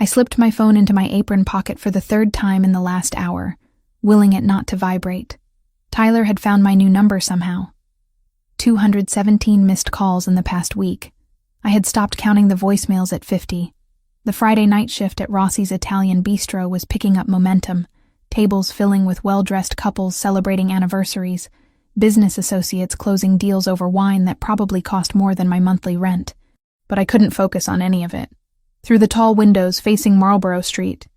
I slipped my phone into my apron pocket for the third time in the last hour, willing it not to vibrate. Tyler had found my new number somehow. 217 missed calls in the past week. I had stopped counting the voicemails at 50. The Friday night shift at Rossi's Italian Bistro was picking up momentum, tables filling with well-dressed couples celebrating anniversaries, business associates closing deals over wine that probably cost more than my monthly rent. But I couldn't focus on any of it. Through the tall windows facing Marlborough Street,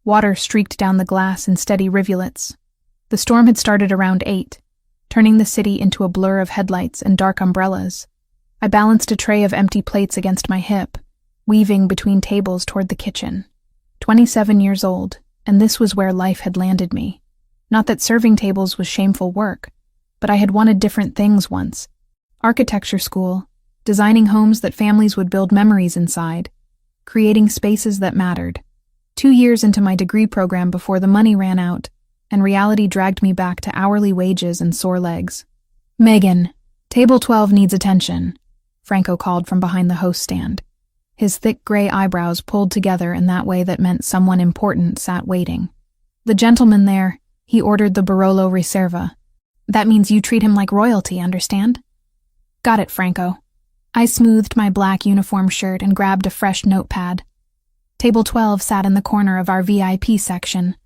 water streaked down the glass in steady rivulets. The storm had started around 8, turning the city into a blur of headlights and dark umbrellas. I balanced a tray of empty plates against my hip, weaving between tables toward the kitchen. 27 years old, and this was where life had landed me. Not that serving tables was shameful work, but I had wanted different things once. Architecture school, designing homes that families would build memories inside, creating spaces that mattered. 2 years into my degree program before the money ran out, and reality dragged me back to hourly wages and sore legs. "Megan, table 12 needs attention," Franco called from behind the host stand. His thick gray eyebrows pulled together in that way that meant someone important sat waiting. "The gentleman there, he ordered the Barolo Riserva. That means you treat him like royalty, understand?" "Got it, Franco." I smoothed my black uniform shirt and grabbed a fresh notepad. Table 12 sat in the corner of our VIP section,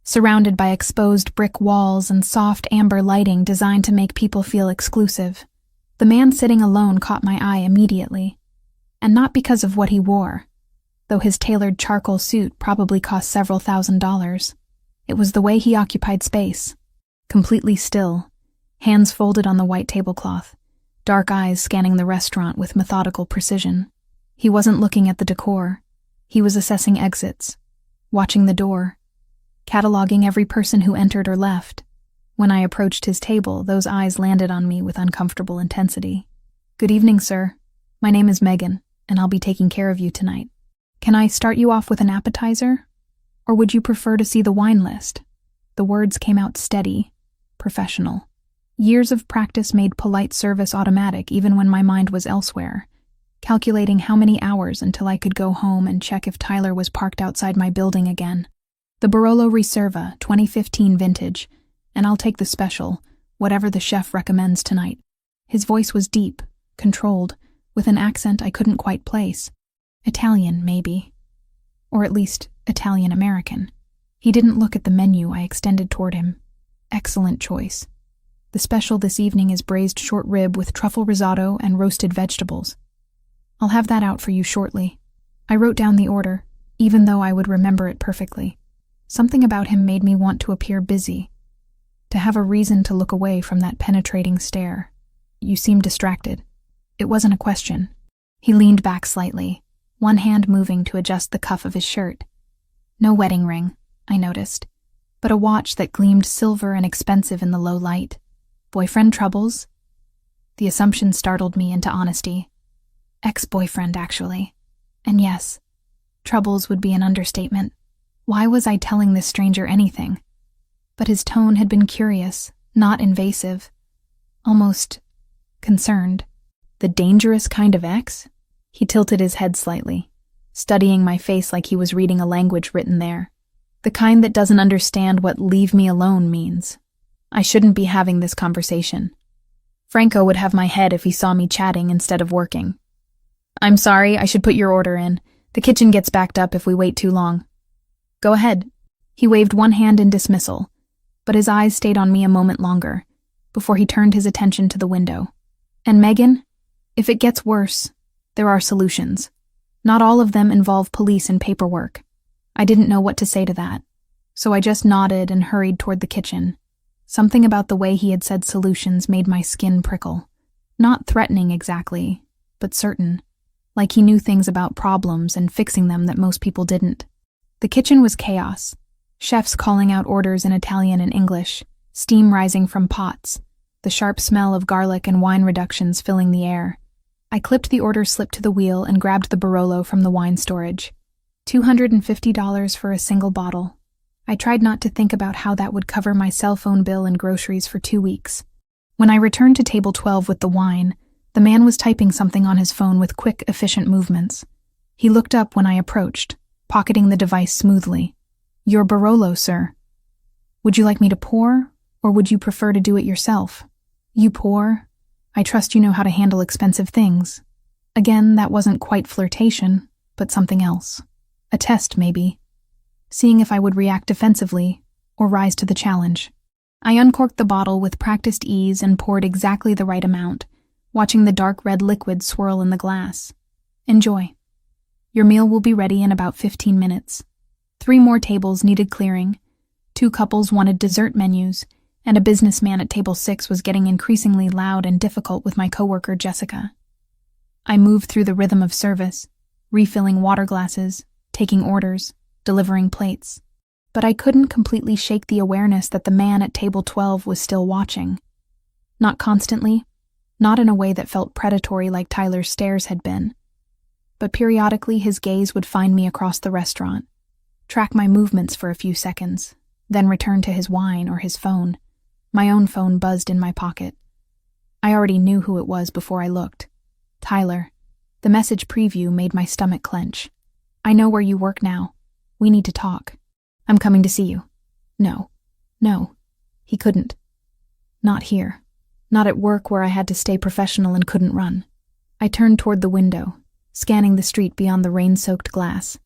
surrounded by exposed brick walls and soft amber lighting designed to make people feel exclusive. The man sitting alone caught my eye immediately, and not because of what he wore, though his tailored charcoal suit probably cost several $1,000s. It was the way he occupied space, completely still, hands folded on the white tablecloth, dark eyes scanning the restaurant with methodical precision. He wasn't looking at the decor. He was assessing exits, watching the door, cataloging every person who entered or left. When I approached his table, those eyes landed on me with uncomfortable intensity. "Good evening, sir. My name is Megan, and I'll be taking care of you tonight. Can I start you off with an appetizer? Or would you prefer to see the wine list?" The words came out steady, professional. Years of practice made polite service automatic even when my mind was elsewhere, calculating how many hours until I could go home and check if Tyler was parked outside my building again. "The Barolo Riserva, 2015 vintage, and I'll take the special, whatever the chef recommends tonight." His voice was deep, controlled, with an accent I couldn't quite place. Italian, maybe. Or at least Italian-American. He didn't look at the menu I extended toward him. "Excellent choice. The special this evening is braised short rib with truffle risotto and roasted vegetables. I'll have that out for you shortly." I wrote down the order, even though I would remember it perfectly. Something about him made me want to appear busy, to have a reason to look away from that penetrating stare. "You seem distracted." It wasn't a question. He leaned back slightly, one hand moving to adjust the cuff of his shirt. No wedding ring, I noticed, but a watch that gleamed silver and expensive in the low light. Boyfriend troubles? The assumption startled me into honesty. Ex-boyfriend, actually. And yes, troubles would be an understatement. Why was I telling this stranger anything? But his tone had been curious, not invasive. Almost concerned. The dangerous kind of ex? He tilted his head slightly, studying my face like he was reading a language written there. The kind that doesn't understand what "leave me alone" means. I shouldn't be having this conversation. Franco would have my head if he saw me chatting instead of working. "I'm sorry, I should put your order in. The kitchen gets backed up if we wait too long." "Go ahead." He waved one hand in dismissal, but his eyes stayed on me a moment longer, before he turned his attention to the window. "And Megan, if it gets worse, there are solutions. Not all of them involve police and paperwork." I didn't know what to say to that, so I just nodded and hurried toward the kitchen. Something about the way he had said solutions made my skin prickle. Not threatening exactly, but certain. Like he knew things about problems and fixing them that most people didn't. The kitchen was chaos. Chefs calling out orders in Italian and English, steam rising from pots, the sharp smell of garlic and wine reductions filling the air. I clipped the order slip to the wheel and grabbed the Barolo from the wine storage. $250 for a single bottle. I tried not to think about how that would cover my cell phone bill and groceries for 2 weeks. When I returned to table 12 with the wine, the man was typing something on his phone with quick, efficient movements. He looked up when I approached, pocketing the device smoothly. "Your Barolo, sir. Would you like me to pour, or would you prefer to do it yourself?" "You pour. I trust you know how to handle expensive things." Again, that wasn't quite flirtation, but something else. A test, maybe. Seeing if I would react defensively or rise to the challenge. I uncorked the bottle with practiced ease and poured exactly the right amount, watching the dark red liquid swirl in the glass. "Enjoy. Your meal will be ready in about 15 minutes. 3 more tables needed clearing. 2 couples wanted dessert menus, and a businessman at table 6 was getting increasingly loud and difficult with my coworker Jessica." I moved through the rhythm of service, refilling water glasses, taking orders, delivering plates. But I couldn't completely shake the awareness that the man at table 12 was still watching. Not constantly, not in a way that felt predatory like Tyler's stares had been. But periodically his gaze would find me across the restaurant, track my movements for a few seconds, then return to his wine or his phone. My own phone buzzed in my pocket. I already knew who it was before I looked. "Tyler." The message preview made my stomach clench. "I know where you work now. We need to talk. I'm coming to see you." No. He couldn't. Not here. Not at work where I had to stay professional and couldn't run. I turned toward the window, scanning the street beyond the rain-soaked glass.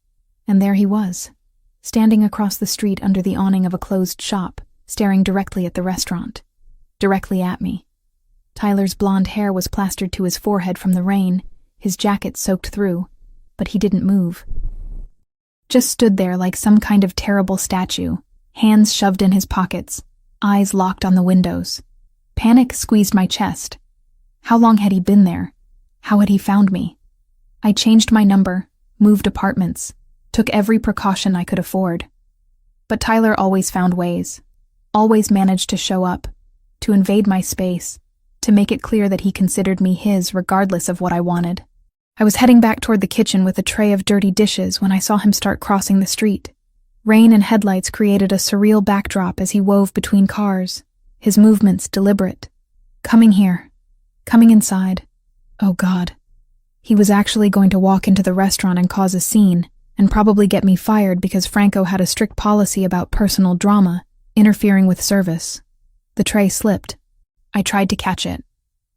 And there he was, standing across the street under the awning of a closed shop, staring directly at the restaurant. Directly at me. Tyler's blonde hair was plastered to his forehead from the rain, his jacket soaked through, but he didn't move. Just stood there like some kind of terrible statue, hands shoved in his pockets, eyes locked on the windows. Panic squeezed my chest. How long had he been there? How had he found me? I changed my number, moved apartments, took every precaution I could afford. But Tyler always found ways, always managed to show up, to invade my space, to make it clear that he considered me his regardless of what I wanted. I was heading back toward the kitchen with a tray of dirty dishes when I saw him start crossing the street. Rain and headlights created a surreal backdrop as he wove between cars, his movements deliberate. Coming here. Coming inside. Oh God. He was actually going to walk into the restaurant and cause a scene, and probably get me fired because Franco had a strict policy about personal drama, interfering with service. The tray slipped. I tried to catch it,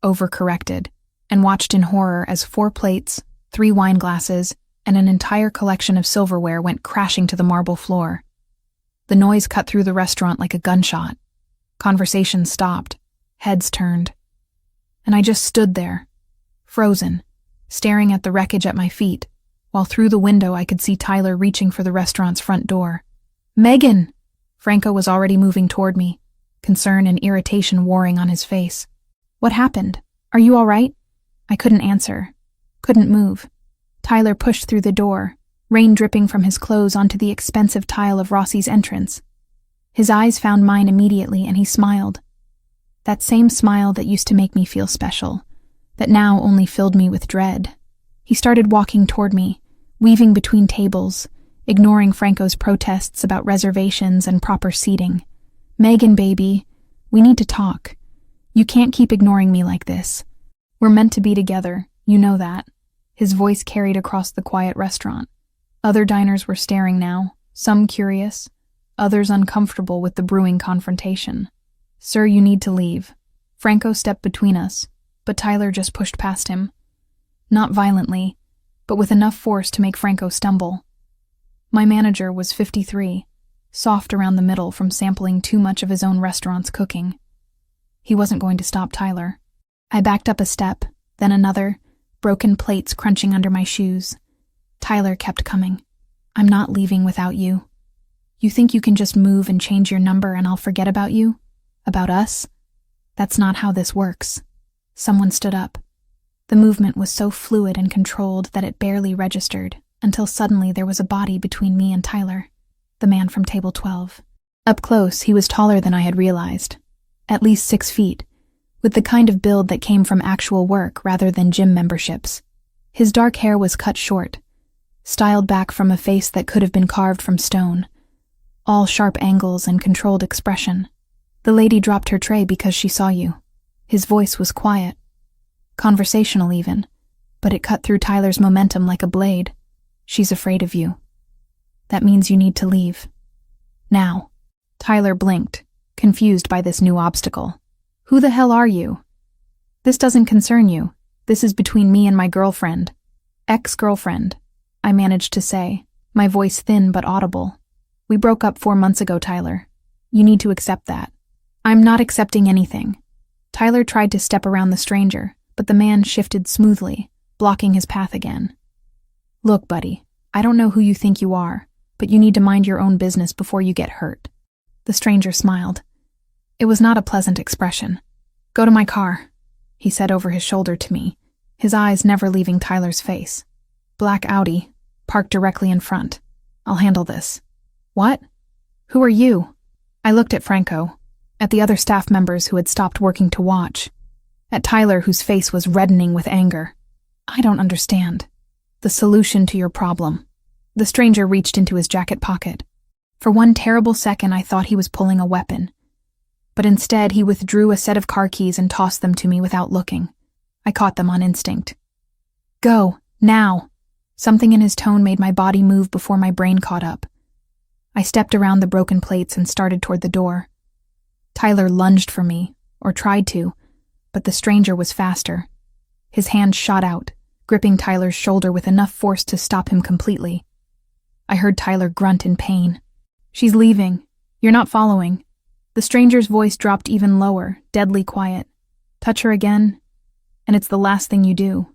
overcorrected, and watched in horror as 4 plates, 3 wine glasses, and an entire collection of silverware went crashing to the marble floor. The noise cut through the restaurant like a gunshot. Conversation stopped, heads turned. And I just stood there, frozen, staring at the wreckage at my feet, while through the window I could see Tyler reaching for the restaurant's front door. "Megan!" Franco was already moving toward me, concern and irritation warring on his face. "What happened? Are you all right?" I couldn't answer, couldn't move. Tyler pushed through the door, rain dripping from his clothes onto the expensive tile of Rossi's entrance. His eyes found mine immediately and he smiled. That same smile that used to make me feel special, that now only filled me with dread. He started walking toward me, weaving between tables, ignoring Franco's protests about reservations and proper seating. "Megan, baby, we need to talk. You can't keep ignoring me like this. We're meant to be together, you know that." His voice carried across the quiet restaurant. Other diners were staring now, some curious, others uncomfortable with the brewing confrontation. "Sir, you need to leave." Franco stepped between us, but Tyler just pushed past him. Not violently, but with enough force to make Franco stumble. My manager was 53, soft around the middle from sampling too much of his own restaurant's cooking. He wasn't going to stop Tyler. I backed up a step, then another, broken plates crunching under my shoes. Tyler kept coming. "I'm not leaving without you. You think you can just move and change your number and I'll forget about you? About us? That's not how this works." Someone stood up. The movement was so fluid and controlled that it barely registered, until suddenly there was a body between me and Tyler, the man from table 12. Up close, he was taller than I had realized. At least 6 feet, with the kind of build that came from actual work rather than gym memberships. His dark hair was cut short, styled back from a face that could have been carved from stone, all sharp angles and controlled expression. "The lady dropped her tray because she saw you." His voice was quiet, conversational even, but it cut through Tyler's momentum like a blade. "She's afraid of you." That means you need to leave. Now. Tyler blinked, confused by this new obstacle. Who the hell are you? This doesn't concern you. This is between me and my girlfriend. Ex-girlfriend, I managed to say, my voice thin but audible. We broke up 4 months ago, Tyler. You need to accept that. I'm not accepting anything. Tyler tried to step around the stranger, but the man shifted smoothly, blocking his path again. Look, buddy, I don't know who you think you are, but you need to mind your own business before you get hurt. The stranger smiled. It was not a pleasant expression. Go to my car, he said over his shoulder to me, his eyes never leaving Tyler's face. Black Audi, parked directly in front. I'll handle this. What? Who are you? I looked at Franco, at the other staff members who had stopped working to watch, at Tyler whose face was reddening with anger. I don't understand. The solution to your problem. The stranger reached into his jacket pocket. For one terrible second I thought he was pulling a weapon. But instead he withdrew a set of car keys and tossed them to me without looking. I caught them on instinct. Go, now. Something in his tone made my body move before my brain caught up. I stepped around the broken plates and started toward the door. Tyler lunged for me, or tried to, but the stranger was faster. His hand shot out, gripping Tyler's shoulder with enough force to stop him completely. I heard Tyler grunt in pain. She's leaving. You're not following. The stranger's voice dropped even lower, deadly quiet. Touch her again, and it's the last thing you do.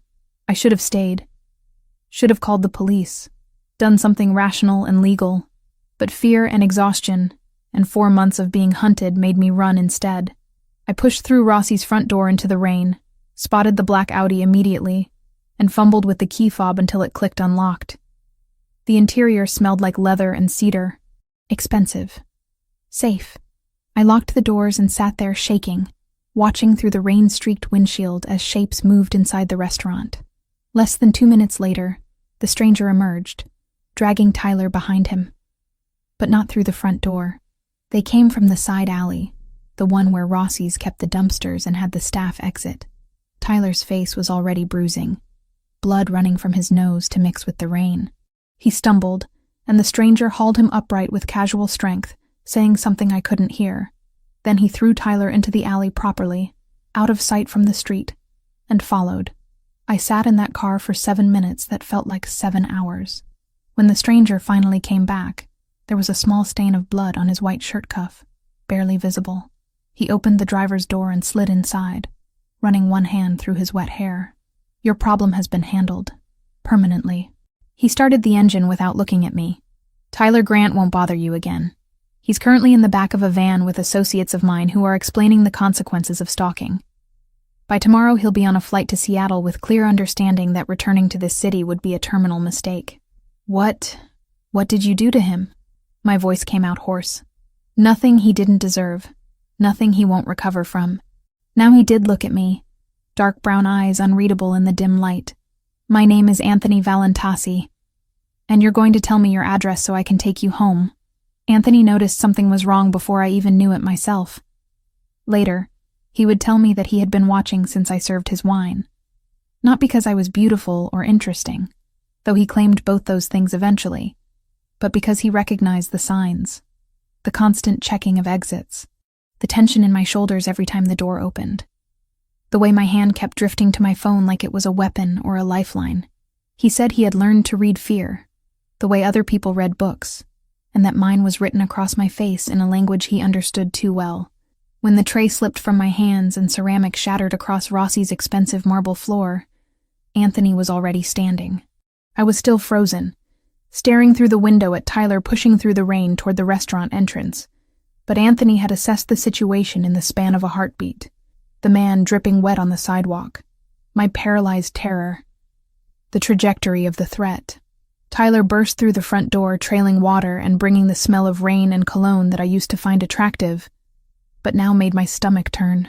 I should have stayed. Should have called the police. Done something rational and legal. But fear and exhaustion, and 4 months of being hunted made me run instead. I pushed through Rossi's front door into the rain, spotted the black Audi immediately, and fumbled with the key fob until it clicked unlocked. The interior smelled like leather and cedar. Expensive. Safe. I locked the doors and sat there shaking, watching through the rain-streaked windshield as shapes moved inside the restaurant. Less than 2 minutes later, the stranger emerged, dragging Tyler behind him. But not through the front door. They came from the side alley, the one where Rossi's kept the dumpsters and had the staff exit. Tyler's face was already bruising, blood running from his nose to mix with the rain. He stumbled, and the stranger hauled him upright with casual strength, saying something I couldn't hear. Then he threw Tyler into the alley properly, out of sight from the street, and followed. I sat in that car for 7 minutes that felt like 7 hours. When the stranger finally came back, there was a small stain of blood on his white shirt cuff, barely visible. He opened the driver's door and slid inside, running one hand through his wet hair. Your problem has been handled. Permanently. He started the engine without looking at me. Tyler Grant won't bother you again. He's currently in the back of a van with associates of mine who are explaining the consequences of stalking. By tomorrow he'll be on a flight to Seattle with clear understanding that returning to this city would be a terminal mistake. What did you do to him? My voice came out hoarse. Nothing he didn't deserve. Nothing he won't recover from. Now he did look at me. Dark brown eyes unreadable in the dim light. My name is Anthony Valentasi. And you're going to tell me your address so I can take you home. Anthony noticed something was wrong before I even knew it myself. Later, he would tell me that he had been watching since I served his wine. Not because I was beautiful or interesting, though he claimed both those things eventually, but because he recognized the signs, the constant checking of exits, the tension in my shoulders every time the door opened, the way my hand kept drifting to my phone like it was a weapon or a lifeline. He said he had learned to read fear, the way other people read books, and that mine was written across my face in a language he understood too well. When the tray slipped from my hands and ceramic shattered across Rossi's expensive marble floor, Anthony was already standing. I was still frozen, staring through the window at Tyler pushing through the rain toward the restaurant entrance. But Anthony had assessed the situation in the span of a heartbeat. The man dripping wet on the sidewalk. My paralyzed terror. The trajectory of the threat. Tyler burst through the front door, trailing water and bringing the smell of rain and cologne that I used to find attractive, but now made my stomach turn.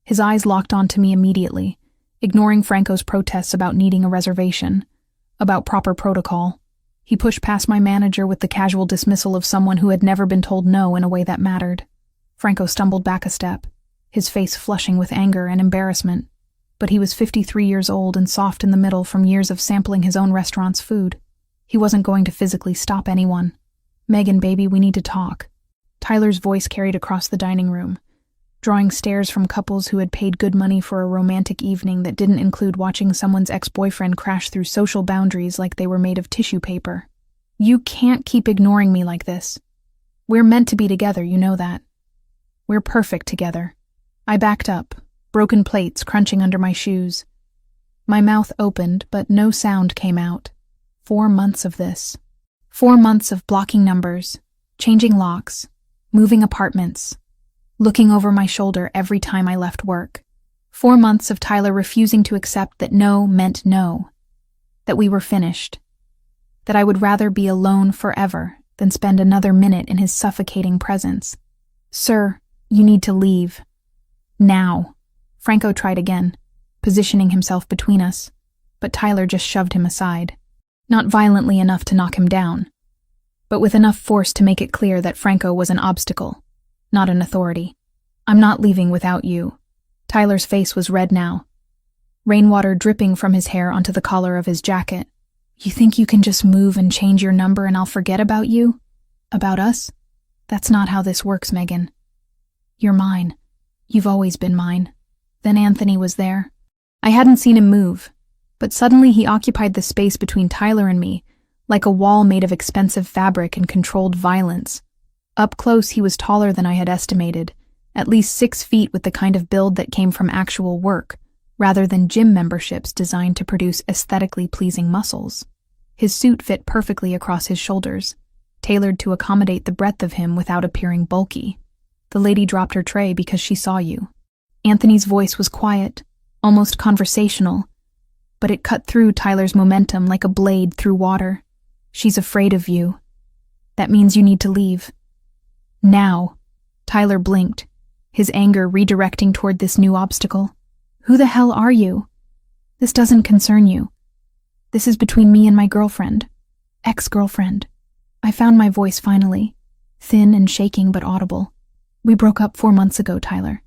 His eyes locked onto me immediately, ignoring Franco's protests about needing a reservation, about proper protocol. He pushed past my manager with the casual dismissal of someone who had never been told no in a way that mattered. Franco stumbled back a step, his face flushing with anger and embarrassment, but he was 53 years old and soft in the middle from years of sampling his own restaurant's food. He wasn't going to physically stop anyone. Megan, baby, we need to talk. Tyler's voice carried across the dining room, drawing stares from couples who had paid good money for a romantic evening that didn't include watching someone's ex-boyfriend crash through social boundaries like they were made of tissue paper. You can't keep ignoring me like this. We're meant to be together, you know that. We're perfect together. I backed up, broken plates crunching under my shoes. My mouth opened, but no sound came out. 4 months of this. 4 months of blocking numbers, changing locks, moving apartments, looking over my shoulder every time I left work. 4 months of Tyler refusing to accept that no meant no, that we were finished, that I would rather be alone forever than spend another minute in his suffocating presence. Sir, you need to leave. Now. Franco tried again, positioning himself between us, but Tyler just shoved him aside. Not violently enough to knock him down, but with enough force to make it clear that Franco was an obstacle, not an authority. I'm not leaving without you. Tyler's face was red now, rainwater dripping from his hair onto the collar of his jacket. You think you can just move and change your number and I'll forget about you? About us? That's not how this works, Megan. You're mine. You've always been mine. Then Anthony was there. I hadn't seen him move, but suddenly he occupied the space between Tyler and me, like a wall made of expensive fabric and controlled violence. Up close, he was taller than I had estimated, at least 6 feet with the kind of build that came from actual work, rather than gym memberships designed to produce aesthetically pleasing muscles. His suit fit perfectly across his shoulders, tailored to accommodate the breadth of him without appearing bulky. The lady dropped her tray because she saw you. Anthony's voice was quiet, almost conversational, but it cut through Tyler's momentum like a blade through water. She's afraid of you. That means you need to leave. Now. Tyler blinked, his anger redirecting toward this new obstacle. Who the hell are you? This doesn't concern you. This is between me and my girlfriend. Ex-girlfriend. I found my voice finally, thin and shaking but audible. We broke up 4 months ago, Tyler.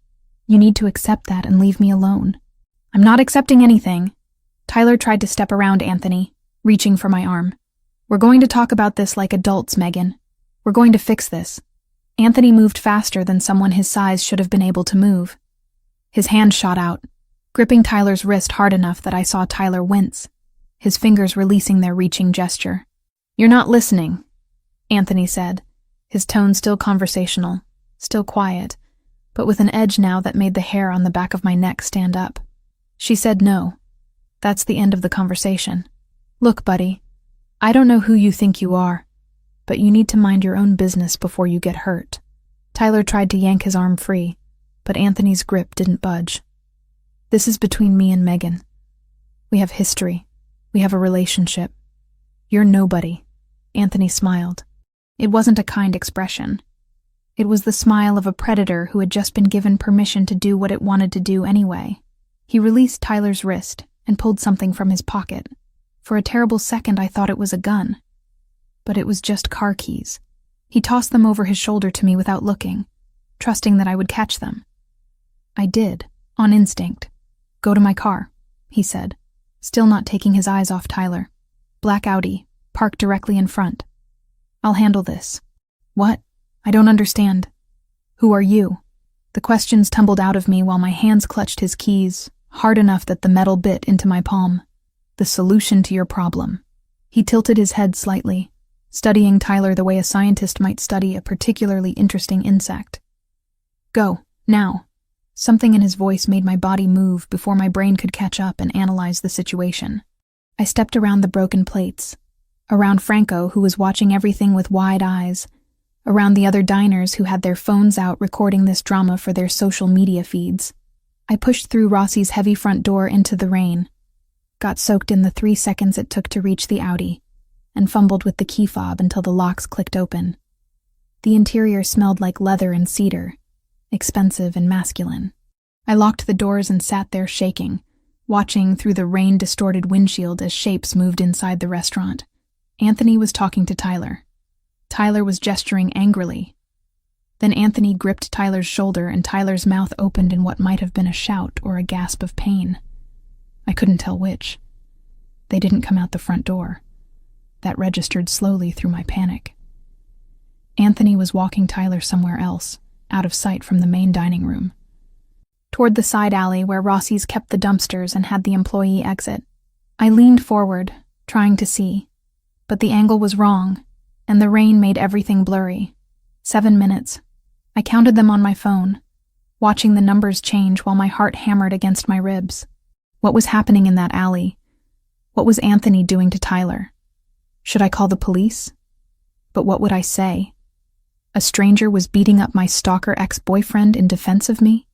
You need to accept that and leave me alone. I'm not accepting anything. Tyler tried to step around Anthony, reaching for my arm. We're going to talk about this like adults, Megan. We're going to fix this. Anthony moved faster than someone his size should have been able to move. His hand shot out, gripping Tyler's wrist hard enough that I saw Tyler wince, his fingers releasing their reaching gesture. You're not listening, Anthony said, his tone still conversational, still quiet, but with an edge now that made the hair on the back of my neck stand up. She said no. That's the end of the conversation. Look, buddy, I don't know who you think you are, but you need to mind your own business before you get hurt. Tyler tried to yank his arm free, but Anthony's grip didn't budge. This is between me and Megan. We have history. We have a relationship. You're nobody. Anthony smiled. It wasn't a kind expression. It was the smile of a predator who had just been given permission to do what it wanted to do anyway. He released Tyler's wrist and pulled something from his pocket. For a terrible second, I thought it was a gun. But it was just car keys. He tossed them over his shoulder to me without looking, trusting that I would catch them. I did, on instinct. Go to my car, he said, still not taking his eyes off Tyler. Black Audi, parked directly in front. I'll handle this. What? I don't understand. Who are you? The questions tumbled out of me while my hands clutched his keys, hard enough that the metal bit into my palm. The solution to your problem. He tilted his head slightly, studying Tyler the way a scientist might study a particularly interesting insect. Go, now. Something in his voice made my body move before my brain could catch up and analyze the situation. I stepped around the broken plates, around Franco, who was watching everything with wide eyes, around the other diners who had their phones out recording this drama for their social media feeds. I pushed through Rossi's heavy front door into the rain, got soaked in the 3 seconds it took to reach the Audi, and fumbled with the key fob until the locks clicked open. The interior smelled like leather and cedar, expensive and masculine. I locked the doors and sat there shaking, watching through the rain-distorted windshield as shapes moved inside the restaurant. Anthony was talking to Tyler. Tyler was gesturing angrily. Then Anthony gripped Tyler's shoulder and Tyler's mouth opened in what might have been a shout or a gasp of pain. I couldn't tell which. They didn't come out the front door. That registered slowly through my panic. Anthony was walking Tyler somewhere else, out of sight from the main dining room. Toward the side alley where Rossi's kept the dumpsters and had the employee exit. I leaned forward, trying to see, but the angle was wrong, and the rain made everything blurry. 7 minutes. I counted them on my phone, watching the numbers change while my heart hammered against my ribs. What was happening in that alley? What was Anthony doing to Tyler? Should I call the police? But what would I say? A stranger was beating up my stalker ex-boyfriend in defense of me?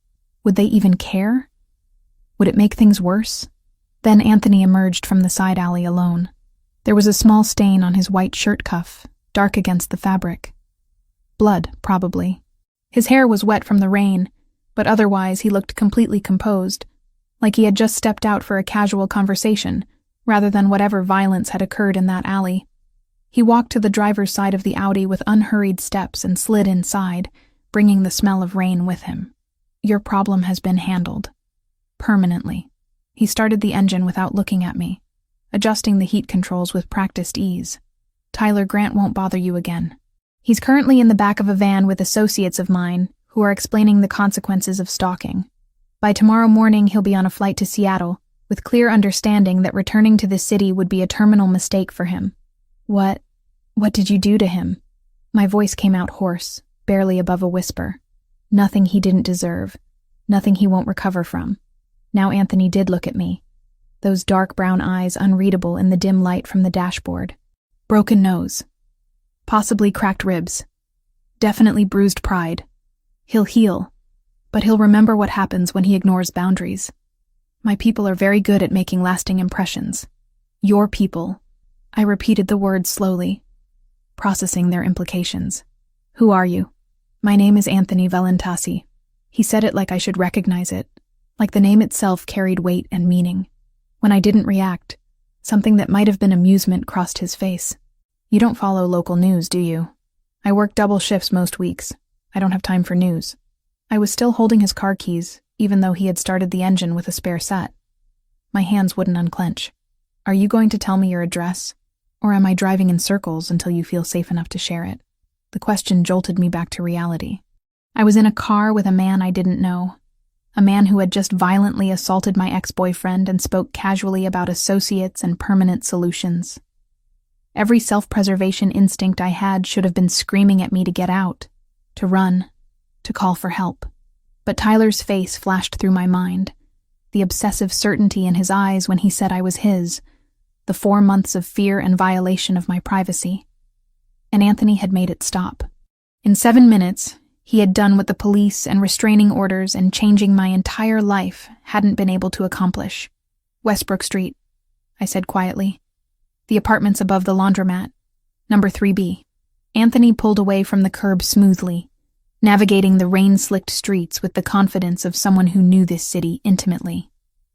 Would they even care? Would it make things worse? Then Anthony emerged from the side alley alone. There was a small stain on his white shirt cuff, dark against the fabric. Blood, probably. His hair was wet from the rain, but otherwise he looked completely composed, like he had just stepped out for a casual conversation, rather than whatever violence had occurred in that alley. He walked to the driver's side of the Audi with unhurried steps and slid inside, bringing the smell of rain with him. Your problem has been handled. Permanently. He started the engine without looking at me, adjusting the heat controls with practiced ease. Tyler Grant won't bother you again. He's currently in the back of a van with associates of mine who are explaining the consequences of stalking. By tomorrow morning, he'll be on a flight to Seattle, with clear understanding that returning to the city would be a terminal mistake for him. What did you do to him? My voice came out hoarse, barely above a whisper. Nothing he didn't deserve. Nothing he won't recover from. Now Anthony did look at me. Those dark brown eyes unreadable in the dim light from the dashboard. Broken nose. Possibly cracked ribs. Definitely bruised pride. He'll heal, but he'll remember what happens when he ignores boundaries. My people are very good at making lasting impressions. Your people. I repeated the words slowly, processing their implications. Who are you? My name is Anthony Valentasi. He said it like I should recognize it, like the name itself carried weight and meaning. When I didn't react, something that might have been amusement crossed his face. You don't follow local news, do you? I work double shifts most weeks. I don't have time for news. I was still holding his car keys, even though he had started the engine with a spare set. My hands wouldn't unclench. Are you going to tell me your address? Or am I driving in circles until you feel safe enough to share it? The question jolted me back to reality. I was in a car with a man I didn't know. A man who had just violently assaulted my ex-boyfriend and spoke casually about associates and permanent solutions. Every self-preservation instinct I had should have been screaming at me to get out, to run, to call for help. But Tyler's face flashed through my mind, the obsessive certainty in his eyes when he said I was his, the 4 months of fear and violation of my privacy. And Anthony had made it stop. In 7 minutes, he had done what the police and restraining orders and changing my entire life hadn't been able to accomplish. Westbrook Street, I said quietly. The apartments above the laundromat. Number 3B. Anthony pulled away from the curb smoothly, navigating the rain-slicked streets with the confidence of someone who knew this city intimately.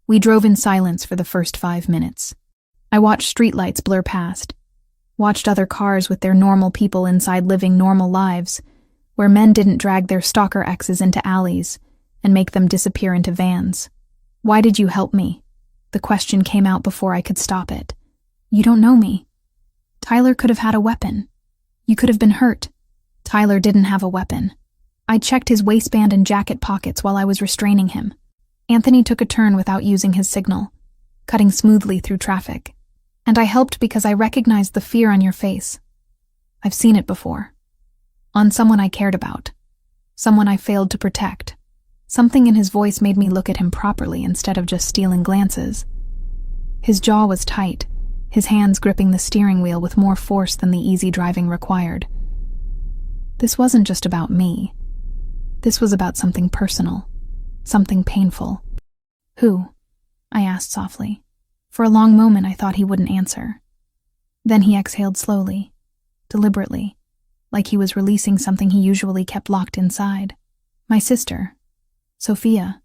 We drove in silence for the first 5 minutes. I watched streetlights blur past, watched other cars with their normal people inside living normal lives, where men didn't drag their stalker exes into alleys and make them disappear into vans. Why did you help me? The question came out before I could stop it. You don't know me. Tyler could have had a weapon. You could have been hurt. Tyler didn't have a weapon. I checked his waistband and jacket pockets while I was restraining him. Anthony took a turn without using his signal, cutting smoothly through traffic. And I helped because I recognized the fear on your face. I've seen it before. On someone I cared about. Someone I failed to protect. Something in his voice made me look at him properly instead of just stealing glances. His jaw was tight, his hands gripping the steering wheel with more force than the easy driving required. This wasn't just about me. This was about something personal, something painful. Who? I asked softly. For a long moment I thought he wouldn't answer. Then he exhaled slowly, deliberately, like he was releasing something he usually kept locked inside. My sister, Sophia.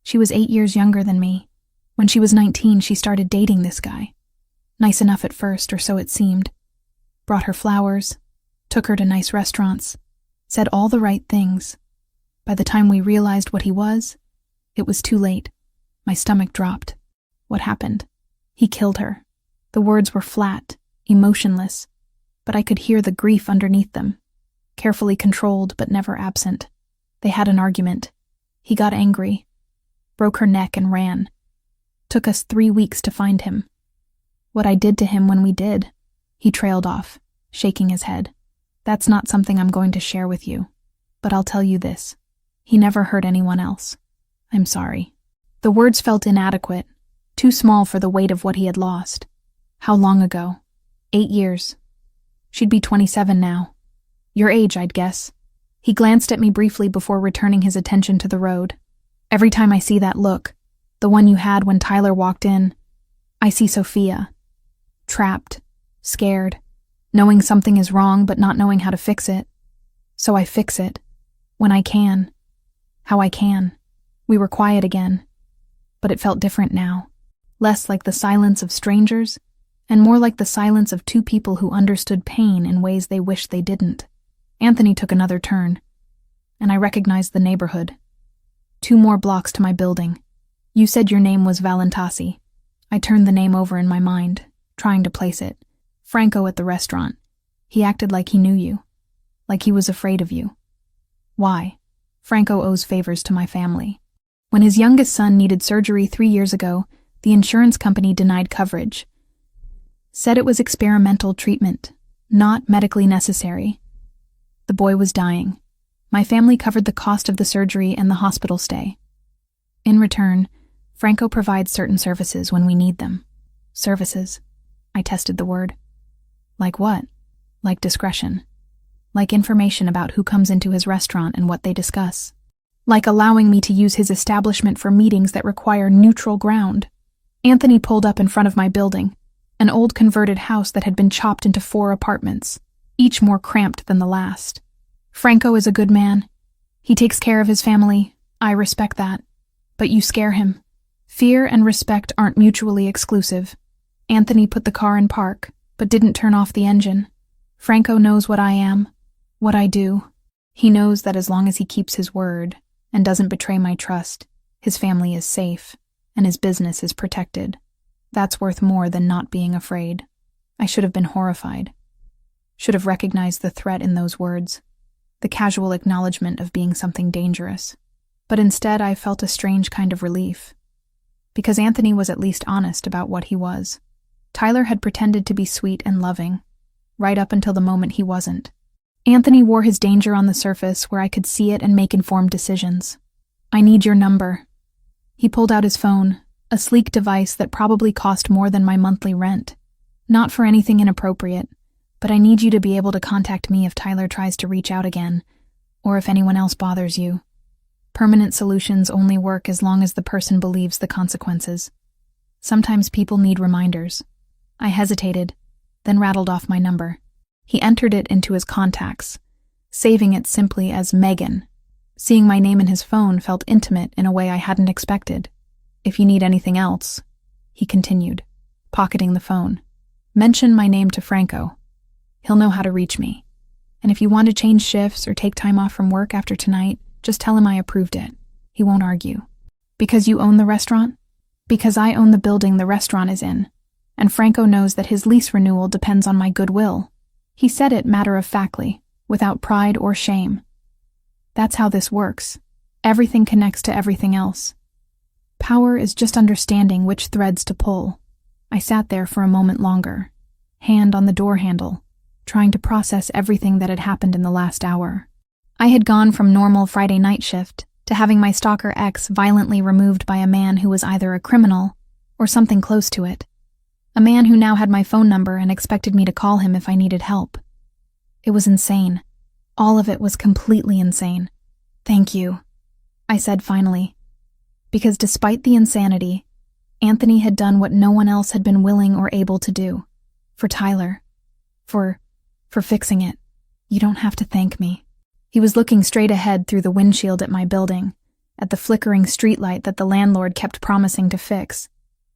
She was 8 years younger than me. When she was 19, she started dating this guy. Nice enough at first, or so it seemed. Brought her flowers, took her to nice restaurants, said all the right things. By the time we realized what he was, it was too late. My stomach dropped. What happened? He killed her. The words were flat, emotionless, but I could hear the grief underneath them. carefully controlled but never absent. They had an argument. He got angry, broke her neck and ran. Took us 3 weeks to find him. What I did to him when we did. He trailed off, shaking his head. That's not something I'm going to share with you. But I'll tell you this. He never hurt anyone else. I'm sorry. The words felt inadequate, too small for the weight of what he had lost. How long ago? 8 years. She'd be 27 now. Your age, I'd guess. He glanced at me briefly before returning his attention to the road. Every time I see that look, the one you had when Tyler walked in, I see Sophia. Trapped, scared, knowing something is wrong but not knowing how to fix it. So I fix it. When I can. How I can. We were quiet again. But it felt different now. Less like the silence of strangers, and more like the silence of two people who understood pain in ways they wished they didn't. Anthony took another turn, and I recognized the neighborhood. 2 more blocks to my building. You said your name was Valentasi. I turned the name over in my mind, trying to place it. Franco at the restaurant. He acted like he knew you. Like he was afraid of you. Why? Franco owes favors to my family. When his youngest son needed surgery 3 years ago, the insurance company denied coverage. Said it was experimental treatment, not medically necessary. The boy was dying. My family covered the cost of the surgery and the hospital stay. In return, Franco provides certain services when we need them. Services. I tested the word. Like what? Like discretion. Like information about who comes into his restaurant and what they discuss. Like allowing me to use his establishment for meetings that require neutral ground. Anthony pulled up in front of my building, an old converted house that had been chopped into 4 apartments, each more cramped than the last. Franco is a good man. He takes care of his family. I respect that. But you scare him. Fear and respect aren't mutually exclusive. Anthony put the car in park, but didn't turn off the engine. Franco knows what I am, what I do. He knows that as long as he keeps his word and doesn't betray my trust, his family is safe and his business is protected. That's worth more than not being afraid. I should have been horrified. Should have recognized the threat in those words, the casual acknowledgement of being something dangerous. But instead I felt a strange kind of relief. Because Anthony was at least honest about what he was. Tyler had pretended to be sweet and loving, right up until the moment he wasn't. Anthony wore his danger on the surface where I could see it and make informed decisions. I need your number. He pulled out his phone, a sleek device that probably cost more than my monthly rent. Not for anything inappropriate, but I need you to be able to contact me if Tyler tries to reach out again, or if anyone else bothers you. Permanent solutions only work as long as the person believes the consequences. Sometimes people need reminders. I hesitated, then rattled off my number. He entered it into his contacts, saving it simply as Megan. Seeing my name in his phone felt intimate in a way I hadn't expected. If you need anything else, he continued, pocketing the phone. Mention my name to Franco. He'll know how to reach me. And if you want to change shifts or take time off from work after tonight, just tell him I approved it. He won't argue. Because you own the restaurant? Because I own the building the restaurant is in. And Franco knows that his lease renewal depends on my goodwill. He said it matter-of-factly, without pride or shame. That's how this works. Everything connects to everything else. Power is just understanding which threads to pull. I sat there for a moment longer, hand on the door handle, trying to process everything that had happened in the last hour. I had gone from normal Friday night shift to having my stalker ex violently removed by a man who was either a criminal or something close to it. A man who now had my phone number and expected me to call him if I needed help. It was insane. All of it was completely insane. Thank you, I said finally. Because despite the insanity, Anthony had done what no one else had been willing or able to do. For Tyler. For fixing it. You don't have to thank me. He was looking straight ahead through the windshield at my building, at the flickering streetlight that the landlord kept promising to fix.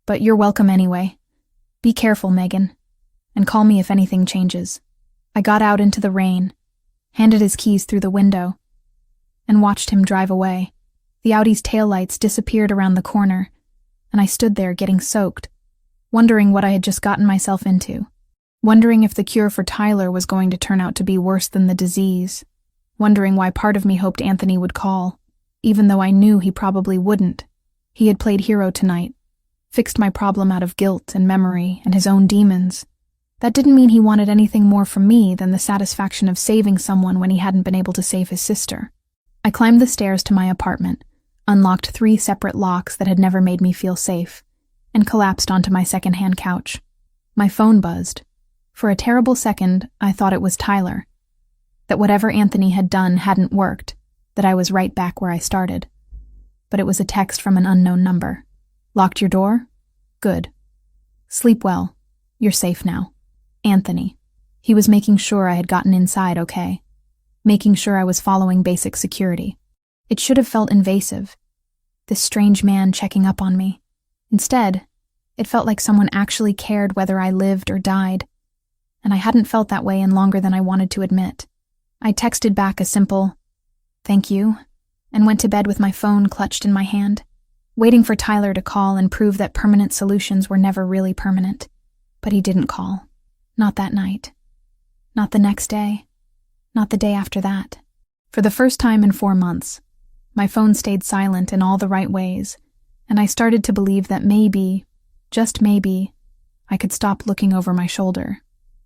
But you're welcome anyway. Be careful, Megan. And call me if anything changes. I got out into the rain, handed his keys through the window, and watched him drive away. The Audi's taillights disappeared around the corner, and I stood there getting soaked, wondering what I had just gotten myself into, wondering if the cure for Tyler was going to turn out to be worse than the disease, wondering why part of me hoped Anthony would call, even though I knew he probably wouldn't. He had played hero tonight, fixed my problem out of guilt and memory and his own demons. That didn't mean he wanted anything more from me than the satisfaction of saving someone when he hadn't been able to save his sister. I climbed the stairs to my apartment, unlocked 3 separate locks that had never made me feel safe, and collapsed onto my second-hand couch. My phone buzzed. For a terrible second, I thought it was Tyler. That whatever Anthony had done hadn't worked, that I was right back where I started. But it was a text from an unknown number. Locked your door? Good. Sleep well. You're safe now. Anthony. He was making sure I had gotten inside okay. Making sure I was following basic security. It should have felt invasive. This strange man checking up on me. Instead, it felt like someone actually cared whether I lived or died. And I hadn't felt that way in longer than I wanted to admit. I texted back a simple, "Thank you," and went to bed with my phone clutched in my hand, waiting for Tyler to call and prove that permanent solutions were never really permanent. But he didn't call. Not that night. Not the next day. Not the day after that. For the first time in 4 months, my phone stayed silent in all the right ways, and I started to believe that maybe, just maybe, I could stop looking over my shoulder.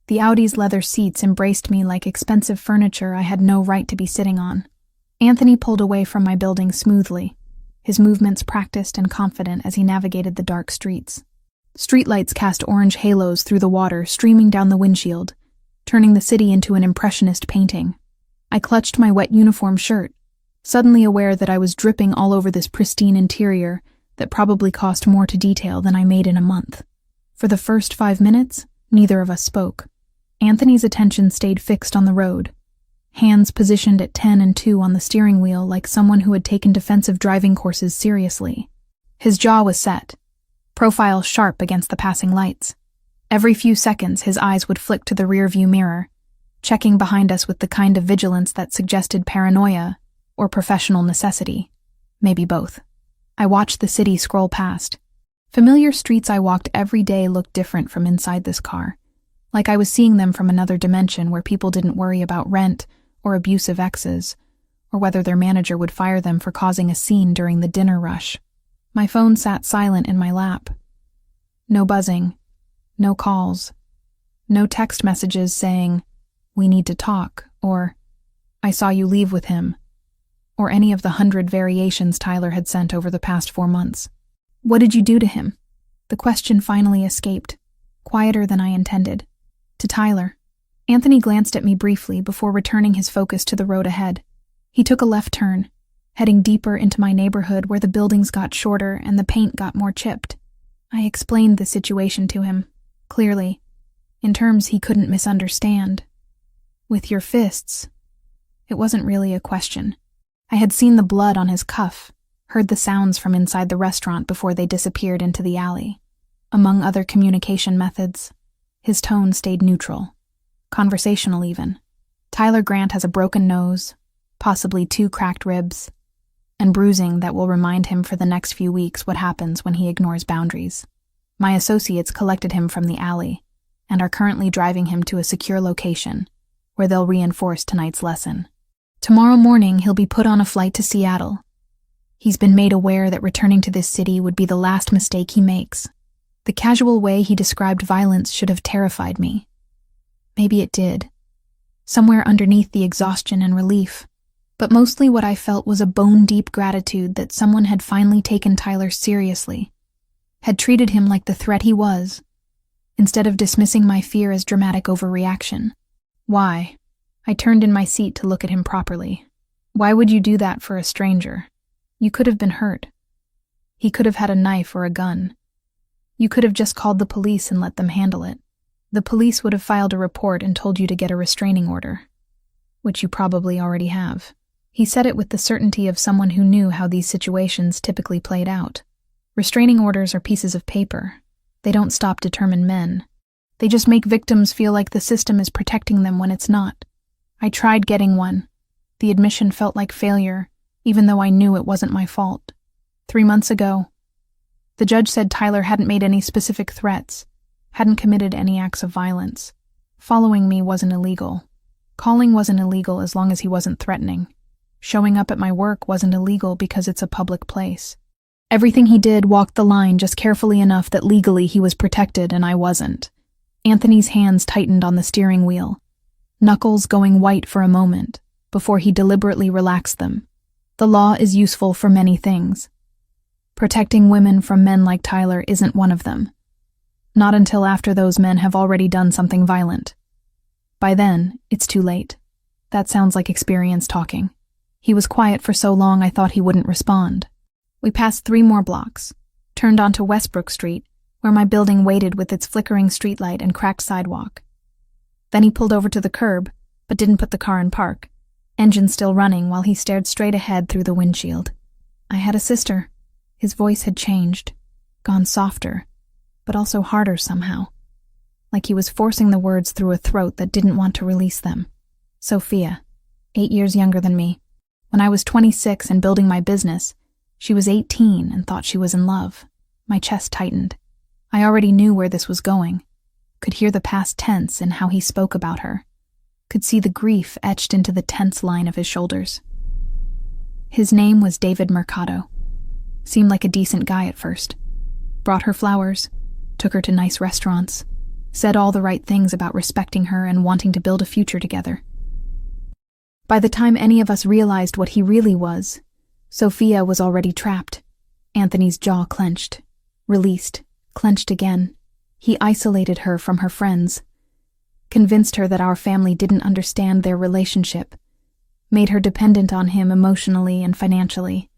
The Audi's leather seats embraced me like expensive furniture I had no right to be sitting on. Anthony pulled away from my building smoothly, his movements practiced and confident as he navigated the dark streets. Streetlights cast orange halos through the water streaming down the windshield, turning the city into an impressionist painting. I clutched my wet uniform shirt, suddenly aware that I was dripping all over this pristine interior that probably cost more to detail than I made in a month. For the first 5 minutes, neither of us spoke. Anthony's attention stayed fixed on the road, hands positioned at 10 and 2 on the steering wheel like someone who had taken defensive driving courses seriously. His jaw was set, profile sharp against the passing lights. Every few seconds, his eyes would flick to the rearview mirror, checking behind us with the kind of vigilance that suggested paranoia or professional necessity, maybe both. I watched the city scroll past. Familiar streets I walked every day looked different from inside this car, like I was seeing them from another dimension where people didn't worry about rent or abusive exes, or whether their manager would fire them for causing a scene during the dinner rush. My phone sat silent in my lap. No buzzing, no calls, no text messages saying, "We need to talk," or "I saw you leave with him," or any of the 100 variations Tyler had sent over the past 4 months. "What did you do to him?" The question finally escaped, quieter than I intended. To Tyler. Anthony glanced at me briefly before returning his focus to the road ahead. He took a left turn, heading deeper into my neighborhood where the buildings got shorter and the paint got more chipped. I explained the situation to him, clearly, in terms he couldn't misunderstand. "With your fists." It wasn't really a question. I had seen the blood on his cuff, heard the sounds from inside the restaurant before they disappeared into the alley. Among other communication methods, his tone stayed neutral, conversational even. Tyler Grant has a broken nose, possibly 2 cracked ribs, and bruising that will remind him for the next few weeks what happens when he ignores boundaries. My associates collected him from the alley and are currently driving him to a secure location where they'll reinforce tonight's lesson. Tomorrow morning, he'll be put on a flight to Seattle. He's been made aware that returning to this city would be the last mistake he makes. The casual way he described violence should have terrified me. Maybe it did, somewhere underneath the exhaustion and relief. But mostly what I felt was a bone-deep gratitude that someone had finally taken Tyler seriously, had treated him like the threat he was, instead of dismissing my fear as dramatic overreaction. Why? I turned in my seat to look at him properly. Why would you do that for a stranger? You could have been hurt. He could have had a knife or a gun. You could have just called the police and let them handle it. The police would have filed a report and told you to get a restraining order, which you probably already have. He said it with the certainty of someone who knew how these situations typically played out. Restraining orders are pieces of paper. They don't stop determined men. They just make victims feel like the system is protecting them when it's not. I tried getting one. The admission felt like failure, even though I knew it wasn't my fault. 3 months ago, the judge said Tyler hadn't made any specific threats, hadn't committed any acts of violence. Following me wasn't illegal. Calling wasn't illegal as long as he wasn't threatening. Showing up at my work wasn't illegal because it's a public place. Everything he did walked the line just carefully enough that legally he was protected and I wasn't. Anthony's hands tightened on the steering wheel, knuckles going white for a moment, before he deliberately relaxed them. The law is useful for many things. Protecting women from men like Tyler isn't one of them. Not until after those men have already done something violent. By then, it's too late. That sounds like experience talking. He was quiet for so long I thought he wouldn't respond. We passed 3 more blocks, turned onto Westbrook Street, where my building waited with its flickering streetlight and cracked sidewalk. Then he pulled over to the curb, but didn't put the car in park, engine still running while he stared straight ahead through the windshield. I had a sister. His voice had changed, gone softer, but also harder somehow, like he was forcing the words through a throat that didn't want to release them. Sophia, 8 years younger than me. When I was 26 and building my business, she was 18 and thought she was in love. My chest tightened. I already knew where this was going. Could hear the past tense in how he spoke about her. Could see the grief etched into the tense line of his shoulders. His name was David Mercado. Seemed like a decent guy at first. Brought her flowers, took her to nice restaurants, said all the right things about respecting her and wanting to build a future together. By the time any of us realized what he really was, Sophia was already trapped. Anthony's jaw clenched, released, clenched again. He isolated her from her friends, convinced her that our family didn't understand their relationship, made her dependent on him emotionally and financially.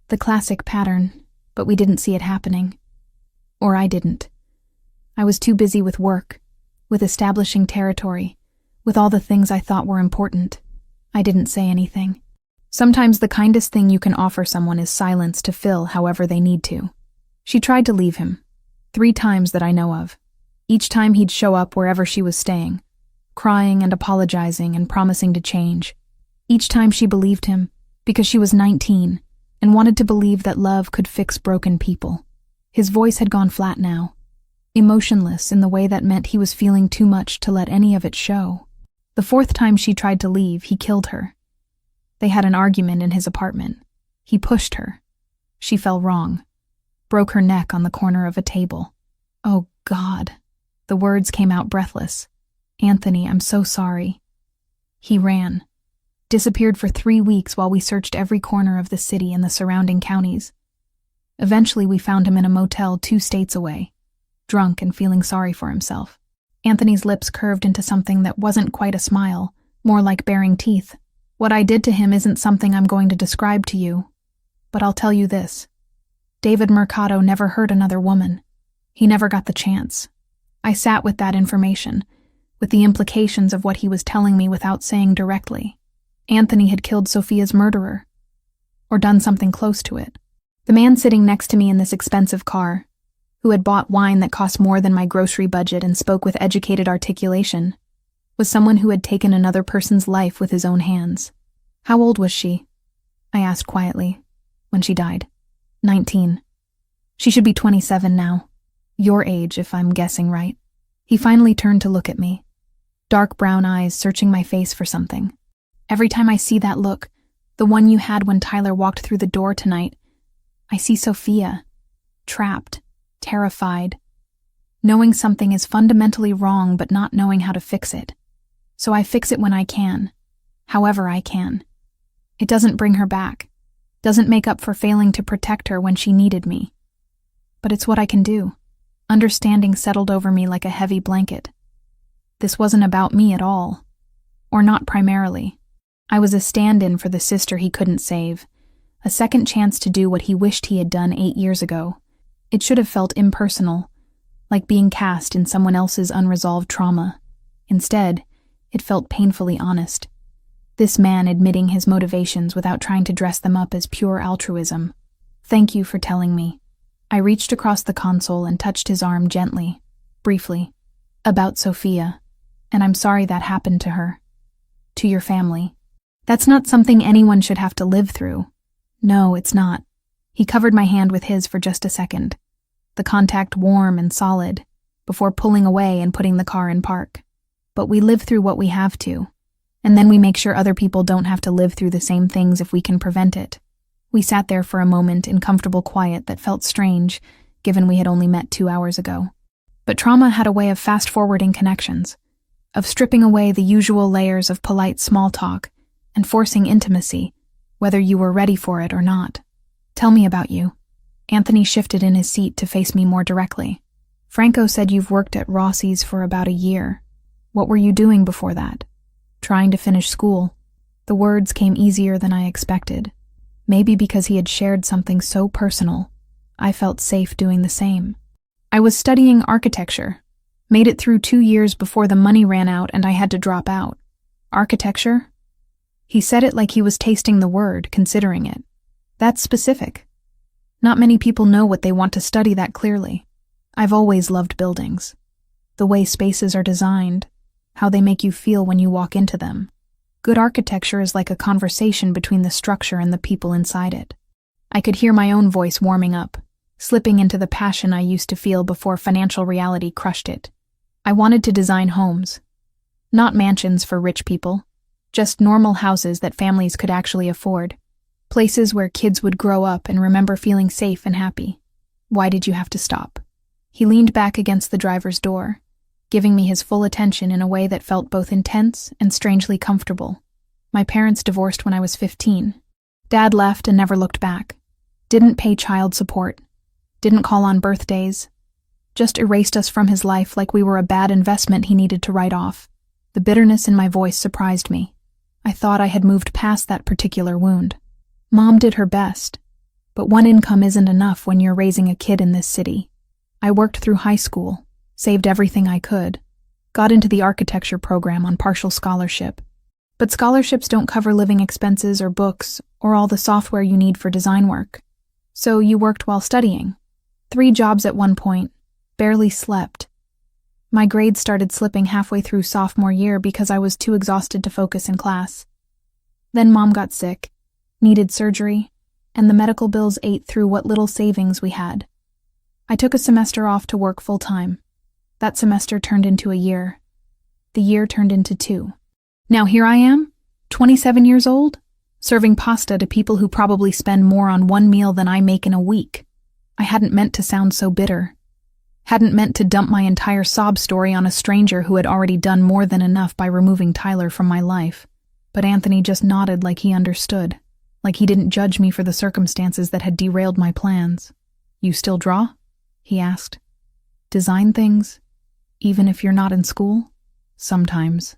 The classic pattern, but we didn't see it happening. Or I didn't. I was too busy with work, with establishing territory, with all the things I thought were important. I didn't say anything. Sometimes the kindest thing you can offer someone is silence to fill however they need to. She tried to leave him, 3 times that I know of. Each time he'd show up wherever she was staying, crying and apologizing and promising to change. Each time she believed him, because she was 19, and wanted to believe that love could fix broken people. His voice had gone flat now, emotionless in the way that meant he was feeling too much to let any of it show. The 4th time she tried to leave, he killed her. They had an argument in his apartment. He pushed her. She fell wrong, broke her neck on the corner of a table. Oh, God. The words came out breathless. Anthony, I'm so sorry. He ran. Disappeared for 3 weeks while we searched every corner of the city and the surrounding counties. Eventually we found him in a motel 2 states away, drunk and feeling sorry for himself. Anthony's lips curved into something that wasn't quite a smile, more like baring teeth. What I did to him isn't something I'm going to describe to you, but I'll tell you this. David Mercado never hurt another woman. He never got the chance. I sat with that information, with the implications of what he was telling me without saying directly. Anthony had killed Sophia's murderer, or done something close to it. The man sitting next to me in this expensive car, who had bought wine that cost more than my grocery budget and spoke with educated articulation, was someone who had taken another person's life with his own hands. How old was she? I asked quietly, when she died. 19. She should be 27 now. Your age, if I'm guessing right. He finally turned to look at me, dark brown eyes searching my face for something. Every time I see that look, the one you had when Tyler walked through the door tonight, I see Sophia, trapped, terrified, knowing something is fundamentally wrong but not knowing how to fix it. So I fix it when I can, however I can. It doesn't bring her back, doesn't make up for failing to protect her when she needed me. But it's what I can do. Understanding settled over me like a heavy blanket. This wasn't about me at all, or not primarily. I was a stand-in for the sister he couldn't save, a second chance to do what he wished he had done 8 years ago. It should have felt impersonal, like being cast in someone else's unresolved trauma. Instead, it felt painfully honest. This man admitting his motivations without trying to dress them up as pure altruism. Thank you for telling me. I reached across the console and touched his arm gently, briefly. About Sophia, and I'm sorry that happened to her. To your family. That's not something anyone should have to live through. No, it's not. He covered my hand with his for just a second, the contact warm and solid, before pulling away and putting the car in park. But we live through what we have to, And then we make sure other people don't have to live through the same things if we can prevent it. We sat there for a moment in comfortable quiet that felt strange, given we had only met 2 hours ago. But trauma had a way of fast-forwarding connections, of stripping away the usual layers of polite small talk and forcing intimacy, whether you were ready for it or not. Tell me about you. Anthony shifted in his seat to face me more directly. Franco said you've worked at Rossi's for about a year. What were you doing before that? Trying to finish school. The words came easier than I expected. Maybe because he had shared something so personal, I felt safe doing the same. I was studying architecture. Made it through 2 years before the money ran out and I had to drop out. Architecture? He said it like he was tasting the word, considering it. That's specific. Not many people know what they want to study that clearly. I've always loved buildings. The way spaces are designed, how they make you feel when you walk into them. Good architecture is like a conversation between the structure and the people inside it. I could hear my own voice warming up, slipping into the passion I used to feel before financial reality crushed it. I wanted to design homes. Not mansions for rich people, just normal houses that families could actually afford. Places where kids would grow up and remember feeling safe and happy. Why did you have to stop? He leaned back against the driver's door, giving me his full attention in a way that felt both intense and strangely comfortable. My parents divorced when I was 15. Dad left and never looked back. Didn't pay child support. Didn't call on birthdays. Just erased us from his life like we were a bad investment he needed to write off. The bitterness in my voice surprised me. I thought I had moved past that particular wound. Mom did her best, but one income isn't enough when you're raising a kid in this city. I worked through high school, saved everything I could, got into the architecture program on partial scholarship. But scholarships don't cover living expenses or books or all the software you need for design work. So you worked while studying. 3 jobs at one point, barely slept. My grades started slipping halfway through sophomore year because I was too exhausted to focus in class. Then Mom got sick, needed surgery, and the medical bills ate through what little savings we had. I took a semester off to work full-time. That semester turned into a year. The year turned into 2. Now here I am, 27 years old, serving pasta to people who probably spend more on one meal than I make in a week. I hadn't meant to sound so bitter. Hadn't meant to dump my entire sob story on a stranger who had already done more than enough by removing Tyler from my life. But Anthony just nodded like he understood, like he didn't judge me for the circumstances that had derailed my plans. You still draw? He asked. Design things, even if you're not in school? Sometimes.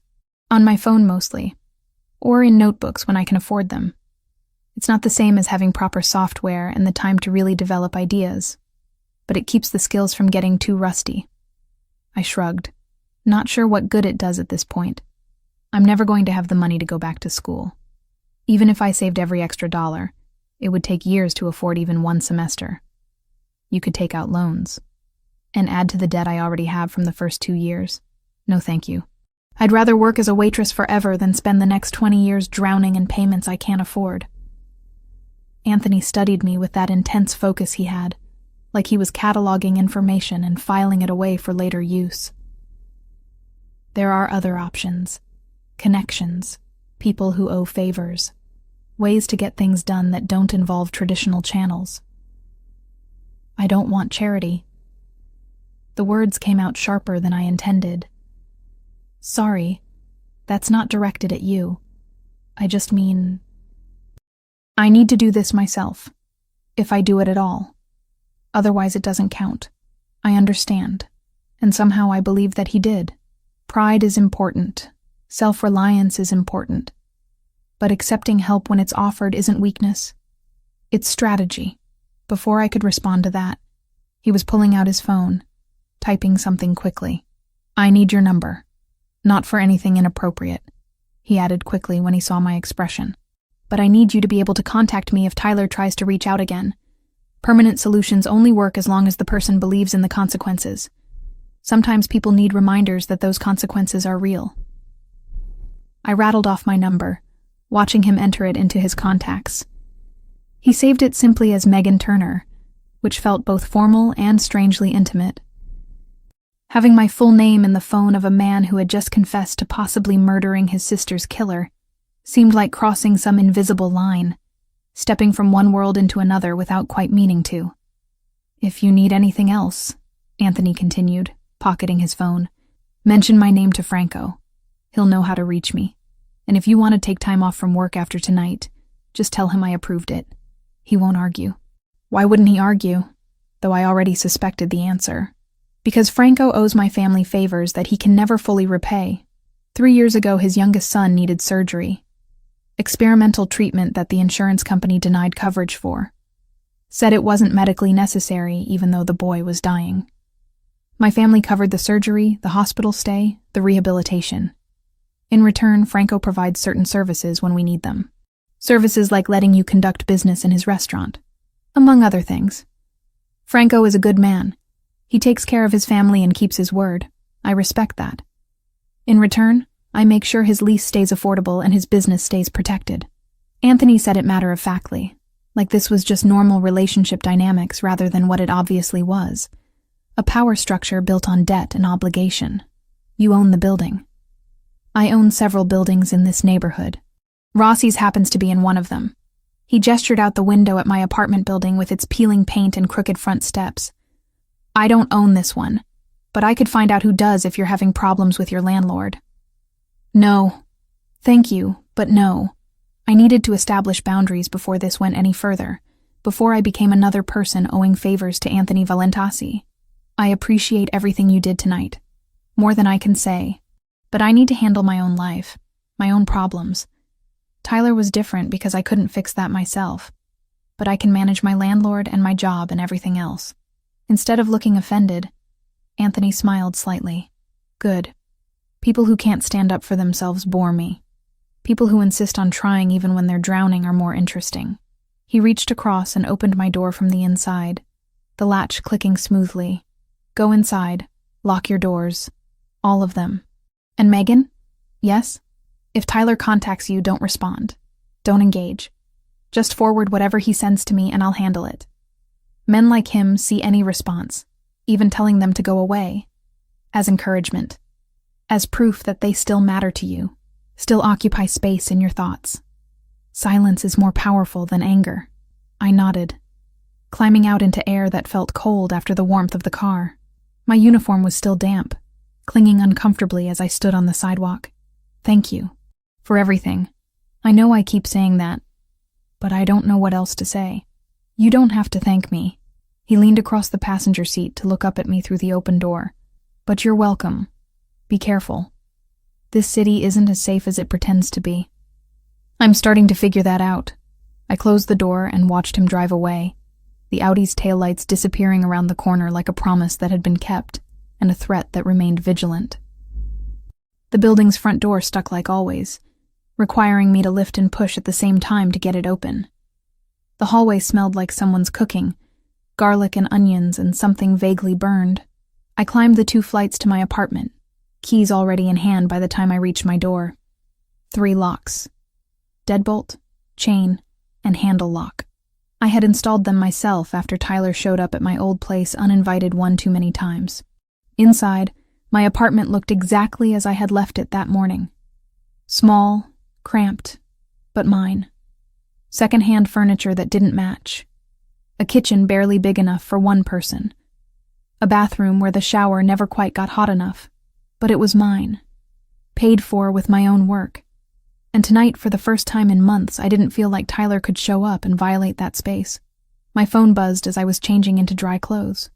On my phone mostly, or in notebooks when I can afford them. It's not the same as having proper software and the time to really develop ideas, but it keeps the skills from getting too rusty. I shrugged, not sure what good it does at this point. I'm never going to have the money to go back to school. Even if I saved every extra dollar, it would take years to afford even one semester. You could take out loans and add to the debt I already have from the first 2 years. No thank you. I'd rather work as a waitress forever than spend the next 20 years drowning in payments I can't afford. Anthony studied me with that intense focus he had, like he was cataloging information and filing it away for later use. There are other options. Connections, people who owe favors, ways to get things done that don't involve traditional channels. I don't want charity. The words came out sharper than I intended. Sorry, that's not directed at you. I just mean, I need to do this myself, if I do it at all. Otherwise it doesn't count. I understand, and somehow I believe that he did. Pride is important. Self-reliance is important. But accepting help when it's offered isn't weakness. It's strategy. Before I could respond to that, he was pulling out his phone, typing something quickly. I need your number. Not for anything inappropriate, he added quickly when he saw my expression. But I need you to be able to contact me if Tyler tries to reach out again. Permanent solutions only work as long as the person believes in the consequences. Sometimes people need reminders that those consequences are real. I rattled off my number, watching him enter it into his contacts. He saved it simply as Megan Turner, which felt both formal and strangely intimate. Having my full name in the phone of a man who had just confessed to possibly murdering his sister's killer seemed like crossing some invisible line, stepping from one world into another without quite meaning to. "If you need anything else," Anthony continued, pocketing his phone, "mention my name to Franco. He'll know how to reach me. And if you want to take time off from work after tonight, just tell him I approved it. He won't argue." Why wouldn't he argue? Though I already suspected the answer. Because Franco owes my family favors that he can never fully repay. 3 years ago, his youngest son needed surgery. Experimental treatment that the insurance company denied coverage for. Said it wasn't medically necessary, even though the boy was dying. My family covered the surgery, the hospital stay, the rehabilitation. In return, Franco provides certain services when we need them. Services like letting you conduct business in his restaurant, among other things. Franco is a good man. He takes care of his family and keeps his word. I respect that. In return, I make sure his lease stays affordable and his business stays protected. Anthony said it matter-of-factly, like this was just normal relationship dynamics rather than what it obviously was. A power structure built on debt and obligation. You own the building. I own several buildings in this neighborhood. Rossi's happens to be in one of them. He gestured out the window at my apartment building with its peeling paint and crooked front steps. "I don't own this one, but I could find out who does if you're having problems with your landlord." "No. Thank you, but no. I needed to establish boundaries before this went any further, before I became another person owing favors to Anthony Valentasi. I appreciate everything you did tonight, more than I can say, but I need to handle my own life, my own problems. Tyler was different because I couldn't fix that myself, but I can manage my landlord and my job and everything else." Instead of looking offended, Anthony smiled slightly. "Good. People who can't stand up for themselves bore me. People who insist on trying even when they're drowning are more interesting." He reached across and opened my door from the inside, the latch clicking smoothly. "Go inside. Lock your doors. All of them. And Megan? Yes? If Tyler contacts you, don't respond. Don't engage. Just forward whatever he sends to me and I'll handle it. Men like him see any response, even telling them to go away, as encouragement, as proof that they still matter to you, still occupy space in your thoughts. Silence is more powerful than anger." I nodded, climbing out into air that felt cold after the warmth of the car. My uniform was still damp, clinging uncomfortably as I stood on the sidewalk. "Thank you. For everything. I know I keep saying that, but I don't know what else to say." "You don't have to thank me." He leaned across the passenger seat to look up at me through the open door. "But you're welcome. Be careful. This city isn't as safe as it pretends to be." "I'm starting to figure that out." I closed the door and watched him drive away, the Audi's taillights disappearing around the corner like a promise that had been kept and a threat that remained vigilant. The building's front door stuck like always, requiring me to lift and push at the same time to get it open. The hallway smelled like someone's cooking, garlic and onions and something vaguely burned. I climbed the 2 flights to my apartment, keys already in hand by the time I reached my door. 3 locks. Deadbolt, chain, and handle lock. I had installed them myself after Tyler showed up at my old place uninvited one too many times. Inside, my apartment looked exactly as I had left it that morning. Small, cramped, but mine. Second-hand furniture that didn't match. A kitchen barely big enough for one person. A bathroom where the shower never quite got hot enough, but it was mine. Paid for with my own work. And tonight, for the first time in months, I didn't feel like Tyler could show up and violate that space. My phone buzzed as I was changing into dry clothes.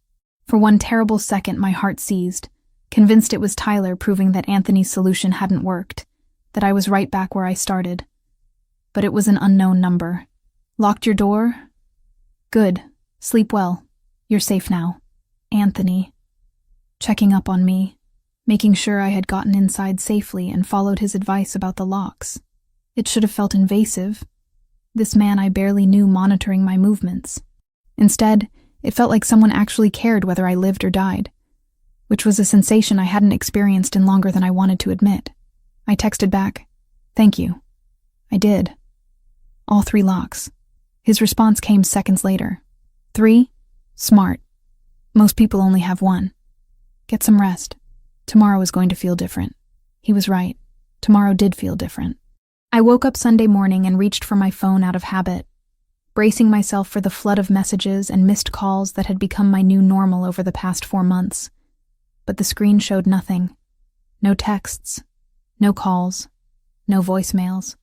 For one terrible second, my heart seized, convinced it was Tyler proving that Anthony's solution hadn't worked, that I was right back where I started. But it was an unknown number. "Locked your door? Good. Sleep well. You're safe now. Anthony." Checking up on me, making sure I had gotten inside safely and followed his advice about the locks. It should have felt invasive. This man I barely knew monitoring my movements. Instead, it felt like someone actually cared whether I lived or died, which was a sensation I hadn't experienced in longer than I wanted to admit. I texted back, "Thank you." I did. All 3 locks. His response came seconds later. 3? Smart. Most people only have 1. Get some rest. Tomorrow is going to feel different. He was right. Tomorrow did feel different. I woke up Sunday morning and reached for my phone out of habit, bracing myself for the flood of messages and missed calls that had become my new normal over the past 4 months. But the screen showed nothing. No texts, no calls, no voicemails.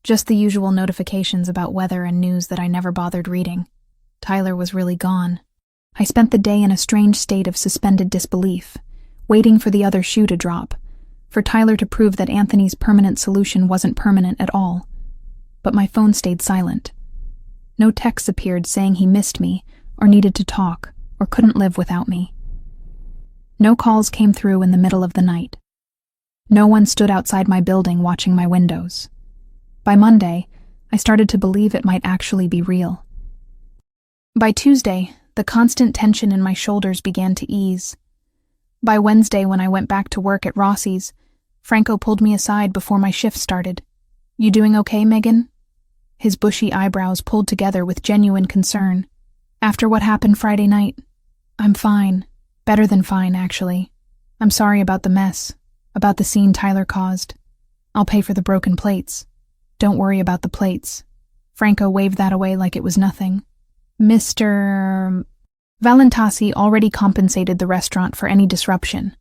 Just the usual notifications about weather and news that I never bothered reading. Tyler was really gone. I spent the day in a strange state of suspended disbelief, waiting for the other shoe to drop, for Tyler to prove that Anthony's permanent solution wasn't permanent at all. But my phone stayed silent. No texts appeared saying he missed me, or needed to talk, or couldn't live without me. No calls came through in the middle of the night. No one stood outside my building watching my windows. By Monday, I started to believe it might actually be real. By Tuesday, the constant tension in my shoulders began to ease. By Wednesday, when I went back to work at Rossi's, Franco pulled me aside before my shift started. "You doing okay, Megan?" His bushy eyebrows pulled together with genuine concern. "After what happened Friday night?" "I'm fine. Better than fine, actually. I'm sorry about the mess, about the scene Tyler caused. I'll pay for the broken plates. Don't worry about the plates." Franco waved that away like it was nothing. Mr. Valentasi already compensated the restaurant for any disruption.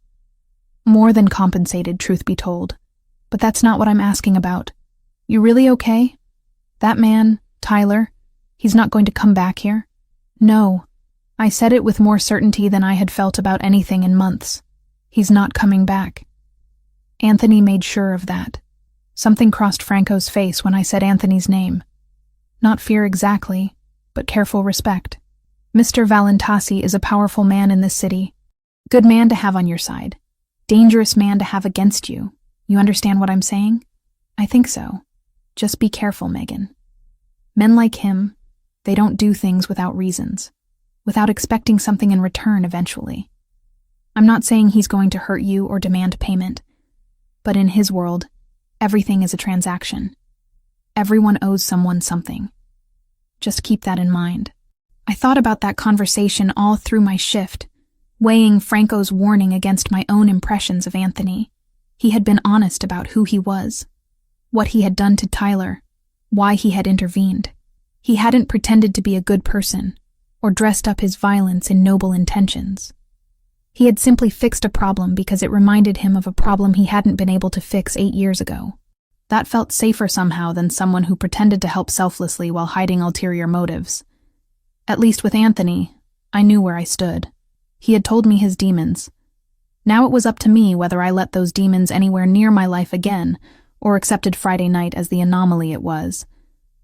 More than compensated, truth be told. But that's not what I'm asking about. You really okay? That man, Tyler, he's not going to come back here? No. I said it with more certainty than I had felt about anything in months. He's not coming back. Anthony made sure of that. Something crossed Franco's face when I said Anthony's name. Not fear exactly, but careful respect. Mr. Valentasi is a powerful man in this city. Good man to have on your side. Dangerous man to have against you. You understand what I'm saying? I think so. Just be careful, Megan. Men like him, they don't do things without reasons, without expecting something in return eventually. I'm not saying he's going to hurt you or demand payment, but in his world, everything is a transaction. Everyone owes someone something. Just keep that in mind. I thought about that conversation all through my shift, weighing Franco's warning against my own impressions of Anthony. He had been honest about who he was, what he had done to Tyler, why he had intervened. He hadn't pretended to be a good person, or dressed up his violence in noble intentions. He had simply fixed a problem because it reminded him of a problem he hadn't been able to fix 8 years ago. That felt safer somehow than someone who pretended to help selflessly while hiding ulterior motives. At least with Anthony, I knew where I stood. He had told me his demons. Now it was up to me whether I let those demons anywhere near my life again, or accepted Friday night as the anomaly it was,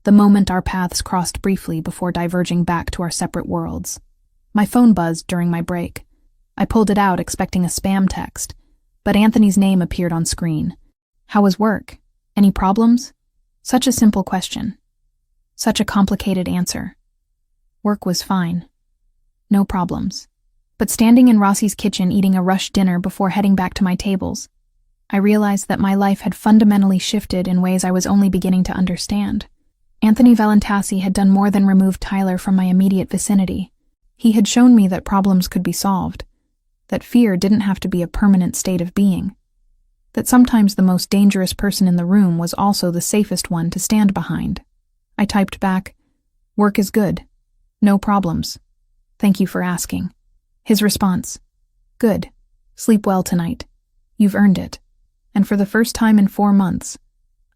the moment our paths crossed briefly before diverging back to our separate worlds. My phone buzzed during my break. I pulled it out expecting a spam text, but Anthony's name appeared on screen. How was work? Any problems? Such a simple question. Such a complicated answer. Work was fine. No problems. But standing in Rossi's kitchen eating a rushed dinner before heading back to my tables, I realized that my life had fundamentally shifted in ways I was only beginning to understand. Anthony Valentasi had done more than remove Tyler from my immediate vicinity. He had shown me that problems could be solved, that fear didn't have to be a permanent state of being, that sometimes the most dangerous person in the room was also the safest one to stand behind. I typed back, "Work is good. No problems. Thank you for asking." His response, "Good. Sleep well tonight. You've earned it." And for the first time in 4 months,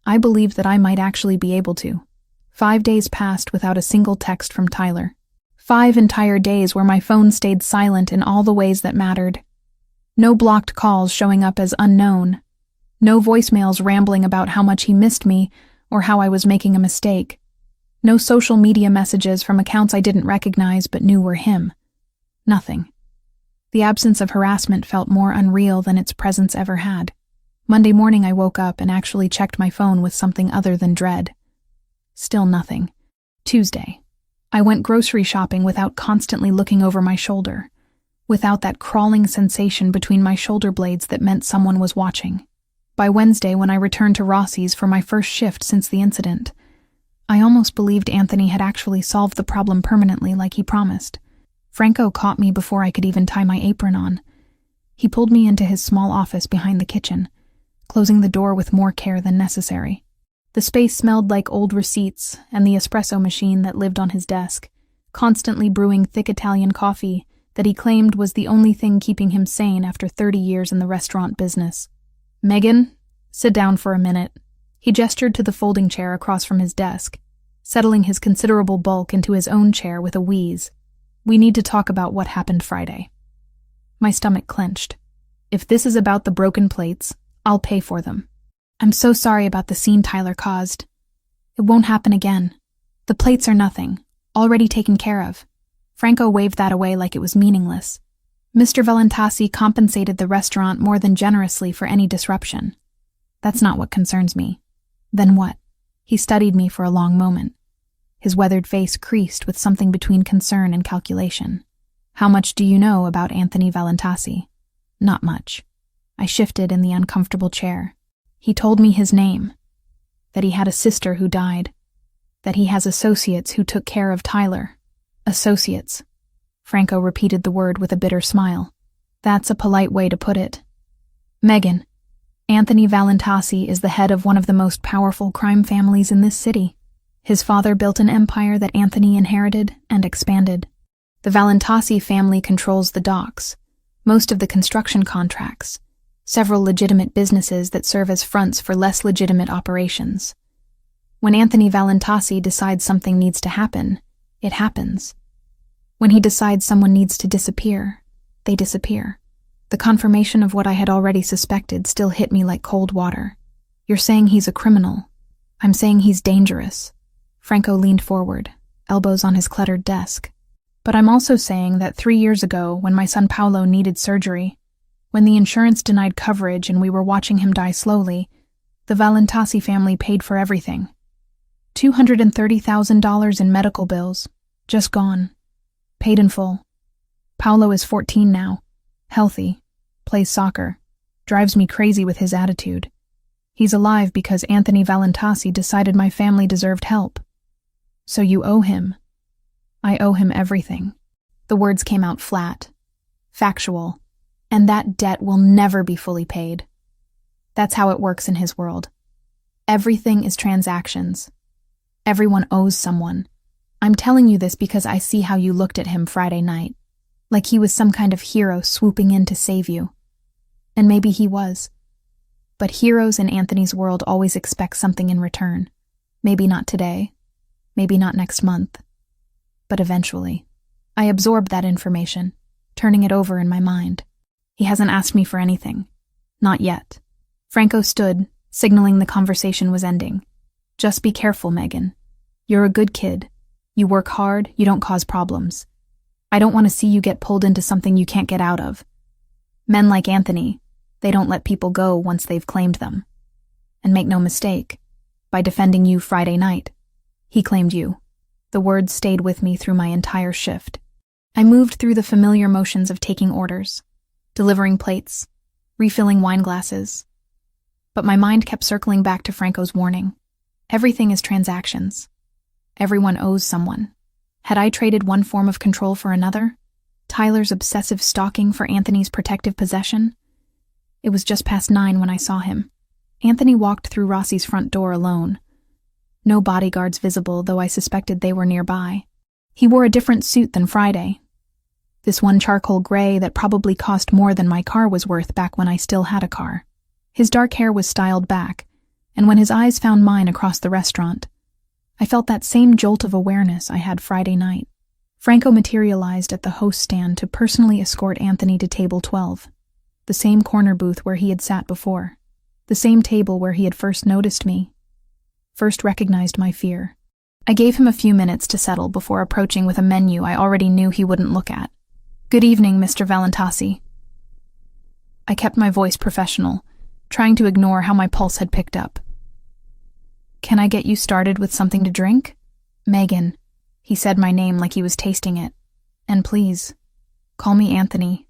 I believed that I might actually be able to. 5 days passed without a single text from Tyler. 5 entire days where my phone stayed silent in all the ways that mattered. No blocked calls showing up as unknown. No voicemails rambling about how much he missed me or how I was making a mistake. No social media messages from accounts I didn't recognize but knew were him. Nothing. The absence of harassment felt more unreal than its presence ever had. Monday morning I woke up and actually checked my phone with something other than dread. Still nothing. Tuesday. I went grocery shopping without constantly looking over my shoulder, without that crawling sensation between my shoulder blades that meant someone was watching. By Wednesday, when I returned to Rossi's for my first shift since the incident, I almost believed Anthony had actually solved the problem permanently like he promised. Franco caught me before I could even tie my apron on. He pulled me into his small office behind the kitchen, closing the door with more care than necessary. The space smelled like old receipts and the espresso machine that lived on his desk, constantly brewing thick Italian coffee that he claimed was the only thing keeping him sane after 30 years in the restaurant business. "Megan, sit down for a minute." He gestured to the folding chair across from his desk, settling his considerable bulk into his own chair with a wheeze. "We need to talk about what happened Friday." My stomach clenched. "If this is about the broken plates, I'll pay for them." "I'm so sorry about the scene Tyler caused. It won't happen again. The plates are nothing, already taken care of." Franco waved that away like it was meaningless. Mr. Valentasi compensated the restaurant more than generously for any disruption. "That's not what concerns me." "Then what?" He studied me for a long moment. His weathered face creased with something between concern and calculation. "How much do you know about Anthony Valentasi?" "Not much." I shifted in the uncomfortable chair. "He told me his name, that he had a sister who died, that he has associates who took care of Tyler." "Associates." Franco repeated the word with a bitter smile. "That's a polite way to put it. Megan, Anthony Valentasi is the head of one of the most powerful crime families in this city. His father built an empire that Anthony inherited and expanded. The Valentasi family controls the docks, most of the construction contracts, several legitimate businesses that serve as fronts for less legitimate operations. When Anthony Valentasi decides something needs to happen, it happens. When he decides someone needs to disappear, they disappear." The confirmation of what I had already suspected still hit me like cold water. "You're saying he's a criminal. I'm saying he's dangerous." Franco leaned forward, elbows on his cluttered desk. "But I'm also saying that 3 years ago, when my son Paolo needed surgery, when the insurance denied coverage and we were watching him die slowly, the Valentasi family paid for everything. $230,000 in medical bills, just gone. Paid in full. Paolo is 14 now, healthy, plays soccer, drives me crazy with his attitude. He's alive because Anthony Valentasi decided my family deserved help. So you owe him." "I owe him everything." The words came out flat, factual, and that debt will never be fully paid. That's how it works in his world. Everything is transactions. Everyone owes someone. I'm telling you this because I see how you looked at him Friday night, like he was some kind of hero swooping in to save you. And maybe he was. But heroes in Anthony's world always expect something in return. Maybe not today, maybe not next month, but eventually. I absorbed that information, turning it over in my mind. He hasn't asked me for anything. Not yet. Franco stood, signaling the conversation was ending. "Just be careful, Megan. You're a good kid. You work hard, you don't cause problems. I don't want to see you get pulled into something you can't get out of. Men like Anthony, they don't let people go once they've claimed them. And make no mistake, by defending you Friday night, he claimed you." The words stayed with me through my entire shift. I moved through the familiar motions of taking orders, delivering plates, refilling wine glasses. But my mind kept circling back to Franco's warning. Everything is transactions. Everyone owes someone. Had I traded one form of control for another? Tyler's obsessive stalking for Anthony's protective possession? It was just past 9 when I saw him. Anthony walked through Rossi's front door alone. No bodyguards visible, though I suspected they were nearby. He wore a different suit than Friday. This one charcoal gray that probably cost more than my car was worth back when I still had a car. His dark hair was styled back, and when his eyes found mine across the restaurant, I felt that same jolt of awareness I had Friday night. Franco materialized at the host stand to personally escort Anthony to table 12, the same corner booth where he had sat before, the same table where he had first noticed me, first recognized my fear. I gave him a few minutes to settle before approaching with a menu I already knew he wouldn't look at. "Good evening, Mr. Valentasi." I kept my voice professional, trying to ignore how my pulse had picked up. "Can I get you started with something to drink?" "Megan." He said my name like he was tasting it. "And please, call me Anthony.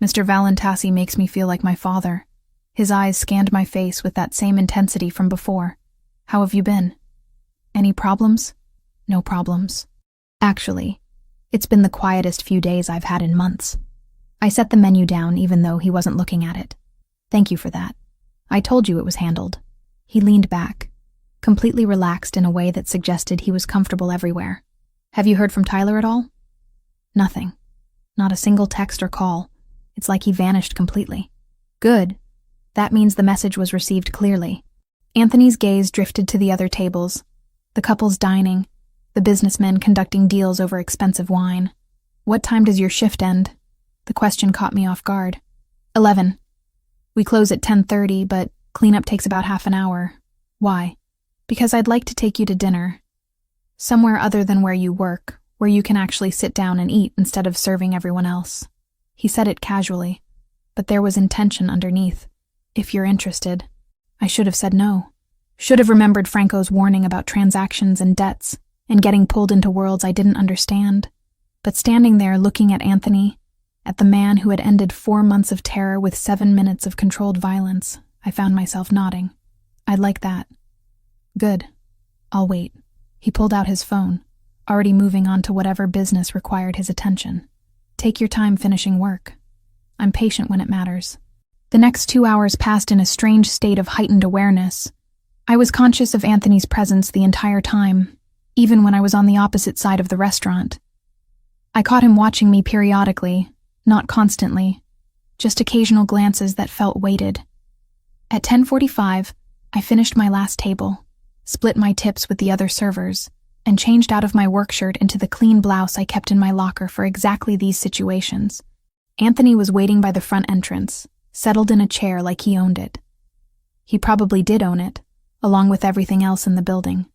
Mr. Valentasi makes me feel like my father." His eyes scanned my face with that same intensity from before. "How have you been? Any problems?" "No problems. Actually, it's been the quietest few days I've had in months." I set the menu down even though he wasn't looking at it. Thank you for that. I told you it was handled. He leaned back, completely relaxed in a way that suggested he was comfortable everywhere. Have you heard from Tyler at all? Nothing. Not a single text or call. It's like he vanished completely. Good. That means the message was received clearly. Anthony's gaze drifted to the other tables, the couples dining, the businessmen conducting deals over expensive wine. What time does your shift end? The question caught me off guard. 11. We close at 10:30, but cleanup takes about half an hour. Why? Because I'd like to take you to dinner. Somewhere other than where you work, where you can actually sit down and eat instead of serving everyone else. He said it casually, but there was intention underneath. If you're interested. I should have said no. Should have remembered Franco's warning about transactions and debts, and getting pulled into worlds I didn't understand. But standing there looking at Anthony, at the man who had ended 4 months of terror with 7 minutes of controlled violence, I found myself nodding. I'd like that. Good. I'll wait. He pulled out his phone, already moving on to whatever business required his attention. Take your time finishing work. I'm patient when it matters. The next 2 hours passed in a strange state of heightened awareness. I was conscious of Anthony's presence the entire time, even when I was on the opposite side of the restaurant. I caught him watching me periodically, not constantly, just occasional glances that felt weighted. At 10:45, I finished my last table, split my tips with the other servers, and changed out of my work shirt into the clean blouse I kept in my locker for exactly these situations. Anthony was waiting by the front entrance, settled in a chair like he owned it. He probably did own it, along with everything else in the building.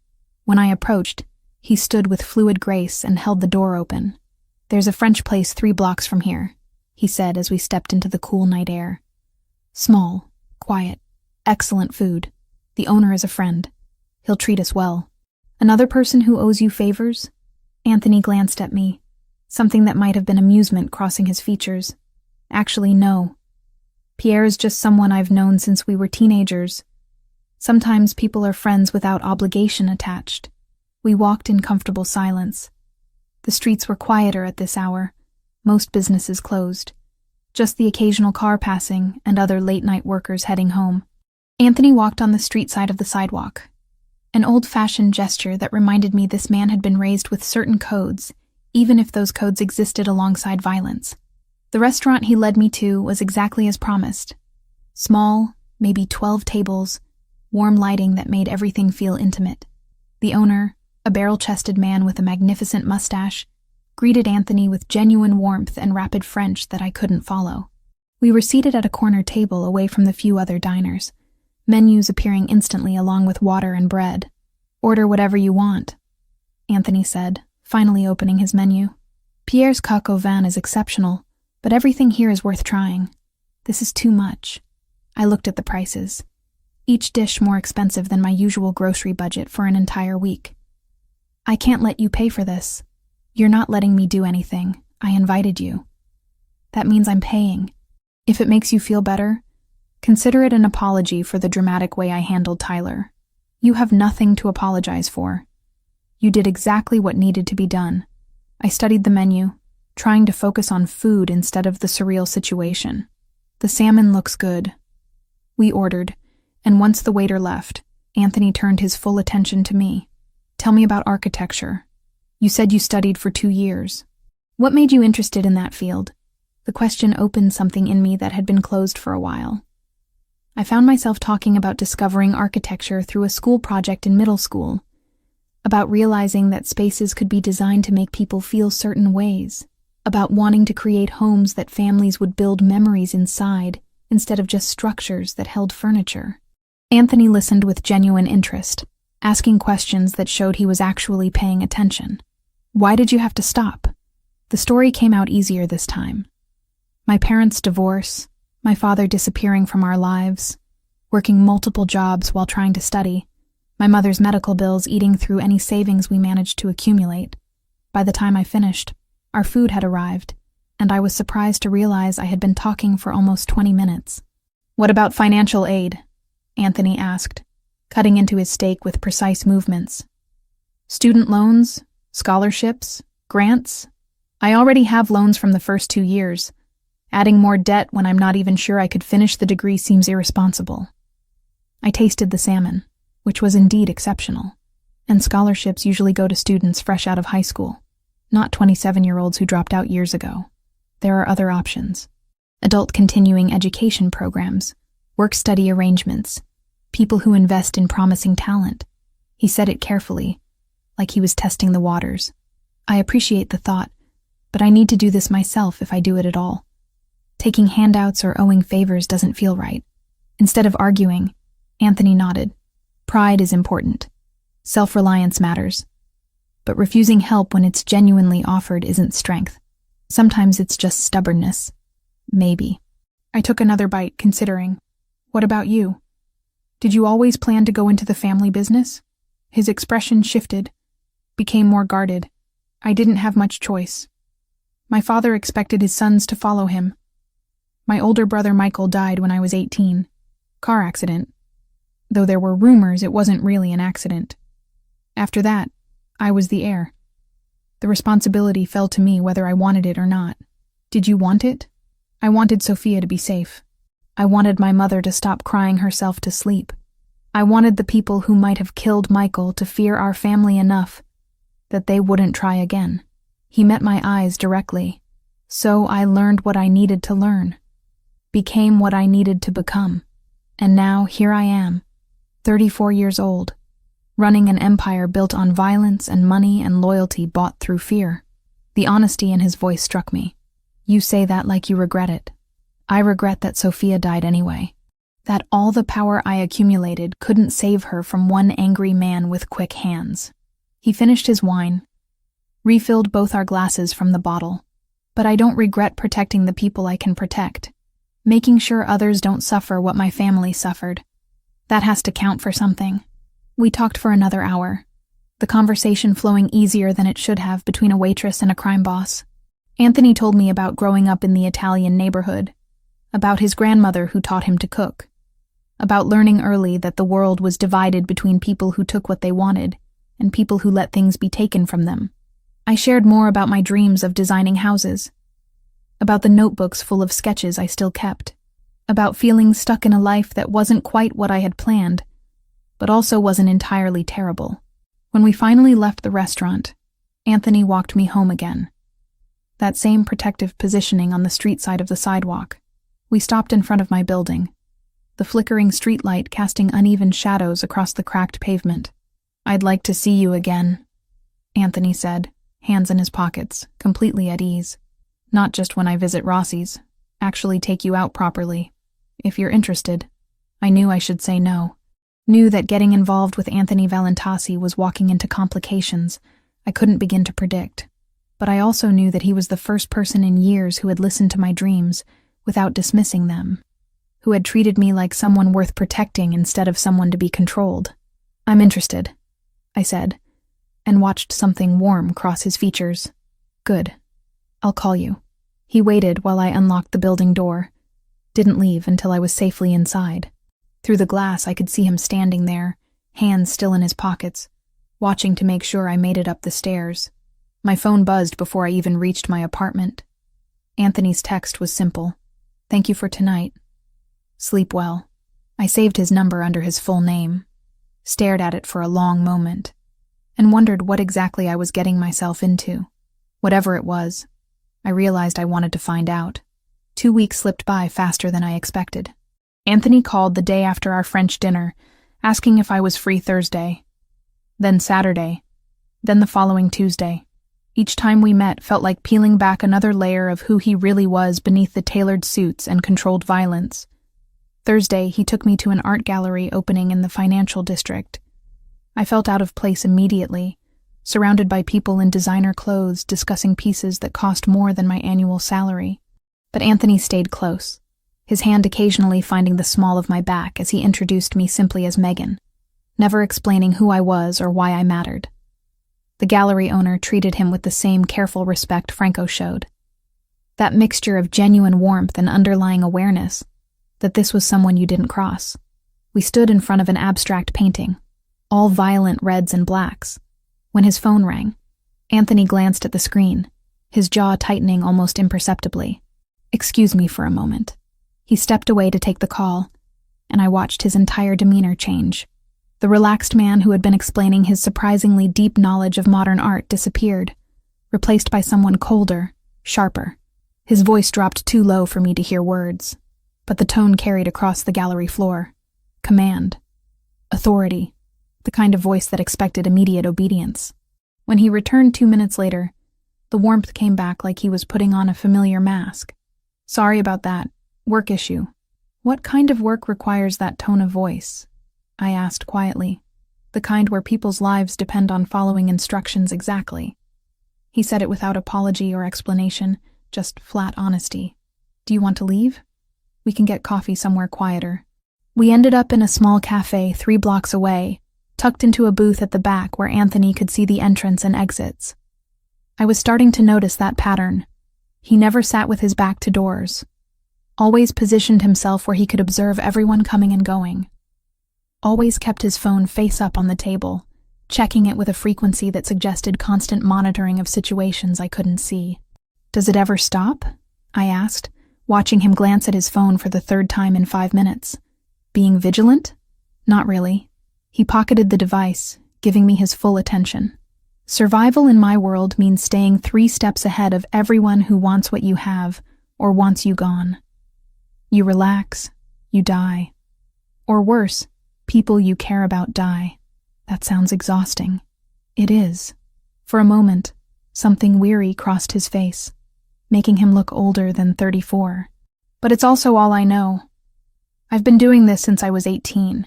When I approached, he stood with fluid grace and held the door open. There's a French place 3 blocks from here, he said as we stepped into the cool night air. Small, quiet, excellent food. The owner is a friend. He'll treat us well. Another person who owes you favors? Anthony glanced at me, something that might have been amusement crossing his features. Actually, no. Pierre is just someone I've known since we were teenagers. Sometimes people are friends without obligation attached. We walked in comfortable silence. The streets were quieter at this hour, most businesses closed. Just the occasional car passing and other late-night workers heading home. Anthony walked on the street side of the sidewalk. An old-fashioned gesture that reminded me this man had been raised with certain codes, even if those codes existed alongside violence. The restaurant he led me to was exactly as promised. Small, maybe 12 tables, warm lighting that made everything feel intimate. The owner, a barrel-chested man with a magnificent mustache, greeted Anthony with genuine warmth and rapid French that I couldn't follow. We were seated at a corner table away from the few other diners, menus appearing instantly along with water and bread. Order whatever you want, Anthony said, finally opening his menu. Pierre's coq au vin is exceptional, but everything here is worth trying. This is too much. I looked at the prices. Each dish more expensive than my usual grocery budget for an entire week. I can't let you pay for this. You're not letting me do anything. I invited you. That means I'm paying. If it makes you feel better, consider it an apology for the dramatic way I handled Tyler. You have nothing to apologize for. You did exactly what needed to be done. I studied the menu, trying to focus on food instead of the surreal situation. The salmon looks good. We ordered, and once the waiter left, Anthony turned his full attention to me. Tell me about architecture. You said you studied for 2 years. What made you interested in that field? The question opened something in me that had been closed for a while. I found myself talking about discovering architecture through a school project in middle school, about realizing that spaces could be designed to make people feel certain ways, about wanting to create homes that families would build memories inside instead of just structures that held furniture. Anthony listened with genuine interest, asking questions that showed he was actually paying attention. Why did you have to stop? The story came out easier this time. My parents' divorce, my father disappearing from our lives, working multiple jobs while trying to study, my mother's medical bills eating through any savings we managed to accumulate. By the time I finished, our food had arrived, and I was surprised to realize I had been talking for almost 20 minutes. What about financial aid? Anthony asked, cutting into his steak with precise movements. Student loans? Scholarships? Grants? I already have loans from the first 2 years. Adding more debt when I'm not even sure I could finish the degree seems irresponsible. I tasted the salmon, which was indeed exceptional, and scholarships usually go to students fresh out of high school, not 27-year-olds who dropped out years ago. There are other options. Adult continuing education programs, work-study arrangements, people who invest in promising talent. He said it carefully, like he was testing the waters. I appreciate the thought, but I need to do this myself if I do it at all. Taking handouts or owing favors doesn't feel right. Instead of arguing, Anthony nodded. Pride is important. Self-reliance matters. But refusing help when it's genuinely offered isn't strength. Sometimes it's just stubbornness. Maybe. I took another bite, considering. What about you? Did you always plan to go into the family business? His expression shifted, became more guarded. I didn't have much choice. My father expected his sons to follow him. My older brother Michael died when I was 18. Car accident. Though there were rumors it wasn't really an accident. After that, I was the heir. The responsibility fell to me whether I wanted it or not. Did you want it? I wanted Sophia to be safe. I wanted my mother to stop crying herself to sleep. I wanted the people who might have killed Michael to fear our family enough that they wouldn't try again. He met my eyes directly. So I learned what I needed to learn. Became what I needed to become. And now here I am, 34 years old, running an empire built on violence and money and loyalty bought through fear. The honesty in his voice struck me. You say that like you regret it. I regret that Sophia died anyway. That all the power I accumulated couldn't save her from one angry man with quick hands. He finished his wine, refilled both our glasses from the bottle. But I don't regret protecting the people I can protect. Making sure others don't suffer what my family suffered. That has to count for something. We talked for another hour, the conversation flowing easier than it should have between a waitress and a crime boss. Anthony told me about growing up in the Italian neighborhood, about his grandmother who taught him to cook, about learning early that the world was divided between people who took what they wanted and people who let things be taken from them. I shared more about my dreams of designing houses, about the notebooks full of sketches I still kept, about feeling stuck in a life that wasn't quite what I had planned, but also wasn't entirely terrible. When we finally left the restaurant, Anthony walked me home again. That same protective positioning on the street side of the sidewalk. We stopped in front of my building, the flickering streetlight casting uneven shadows across the cracked pavement. I'd like to see you again, Anthony said, hands in his pockets, completely at ease. Not just when I visit Rossi's, actually take you out properly. If you're interested. I knew I should say no. Knew that getting involved with Anthony Valentasi was walking into complications I couldn't begin to predict. But I also knew that he was the first person in years who had listened to my dreams without dismissing them, who had treated me like someone worth protecting instead of someone to be controlled. I'm interested, I said, and watched something warm cross his features. Good. I'll call you. He waited while I unlocked the building door. Didn't leave until I was safely inside. Through the glass, I could see him standing there, hands still in his pockets, watching to make sure I made it up the stairs. My phone buzzed before I even reached my apartment. Anthony's text was simple. Thank you for tonight. Sleep well. I saved his number under his full name, stared at it for a long moment, and wondered what exactly I was getting myself into. Whatever it was, I realized I wanted to find out. 2 weeks slipped by faster than I expected. Anthony called the day after our French dinner, asking if I was free Thursday, then Saturday, then the following Tuesday. Each time we met felt like peeling back another layer of who he really was beneath the tailored suits and controlled violence. Thursday, he took me to an art gallery opening in the financial district. I felt out of place immediately, surrounded by people in designer clothes discussing pieces that cost more than my annual salary. But Anthony stayed close, his hand occasionally finding the small of my back as he introduced me simply as Megan, never explaining who I was or why I mattered. The gallery owner treated him with the same careful respect Franco showed. That mixture of genuine warmth and underlying awareness that this was someone you didn't cross. We stood in front of an abstract painting, all violent reds and blacks. When his phone rang, Anthony glanced at the screen, his jaw tightening almost imperceptibly. "Excuse me for a moment." He stepped away to take the call, and I watched his entire demeanor change. The relaxed man who had been explaining his surprisingly deep knowledge of modern art disappeared, replaced by someone colder, sharper. His voice dropped too low for me to hear words, but the tone carried across the gallery floor. Command. Authority. The kind of voice that expected immediate obedience. When he returned 2 minutes later, the warmth came back like he was putting on a familiar mask. "Sorry about that. Work issue." "What kind of work requires that tone of voice?" I asked quietly. "The kind where people's lives depend on following instructions exactly." He said it without apology or explanation, just flat honesty. "Do you want to leave? We can get coffee somewhere quieter." We ended up in a small cafe 3 blocks away, tucked into a booth at the back where Anthony could see the entrance and exits. I was starting to notice that pattern. He never sat with his back to doors. Always positioned himself where he could observe everyone coming and going. Always kept his phone face up on the table, checking it with a frequency that suggested constant monitoring of situations I couldn't see. "Does it ever stop?" I asked, watching him glance at his phone for the 3rd time in 5 minutes. Being vigilant? Not really. He pocketed the device, giving me his full attention. Survival in my world means staying 3 steps ahead of everyone who wants what you have or wants you gone. You relax, you die. Or worse, people you care about die. That sounds exhausting. It is. For a moment, something weary crossed his face, making him look older than 34. But it's also all I know. I've been doing this since I was 18.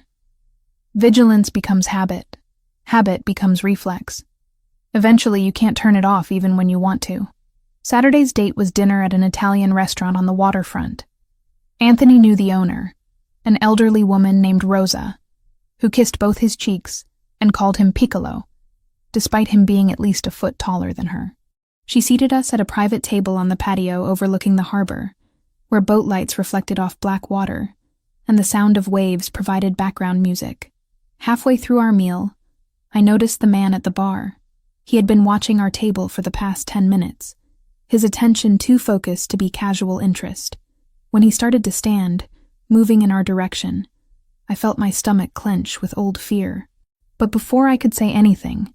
Vigilance becomes habit. Habit becomes reflex. Eventually, you can't turn it off even when you want to. Saturday's date was dinner at an Italian restaurant on the waterfront. Anthony knew the owner, an elderly woman named Rosa, who kissed both his cheeks and called him Piccolo, despite him being at least a foot taller than her. She seated us at a private table on the patio overlooking the harbor, where boat lights reflected off black water, and the sound of waves provided background music. Halfway through our meal, I noticed the man at the bar. He had been watching our table for the past 10 minutes, his attention too focused to be casual interest. When he started to stand, moving in our direction, I felt my stomach clench with old fear. But before I could say anything,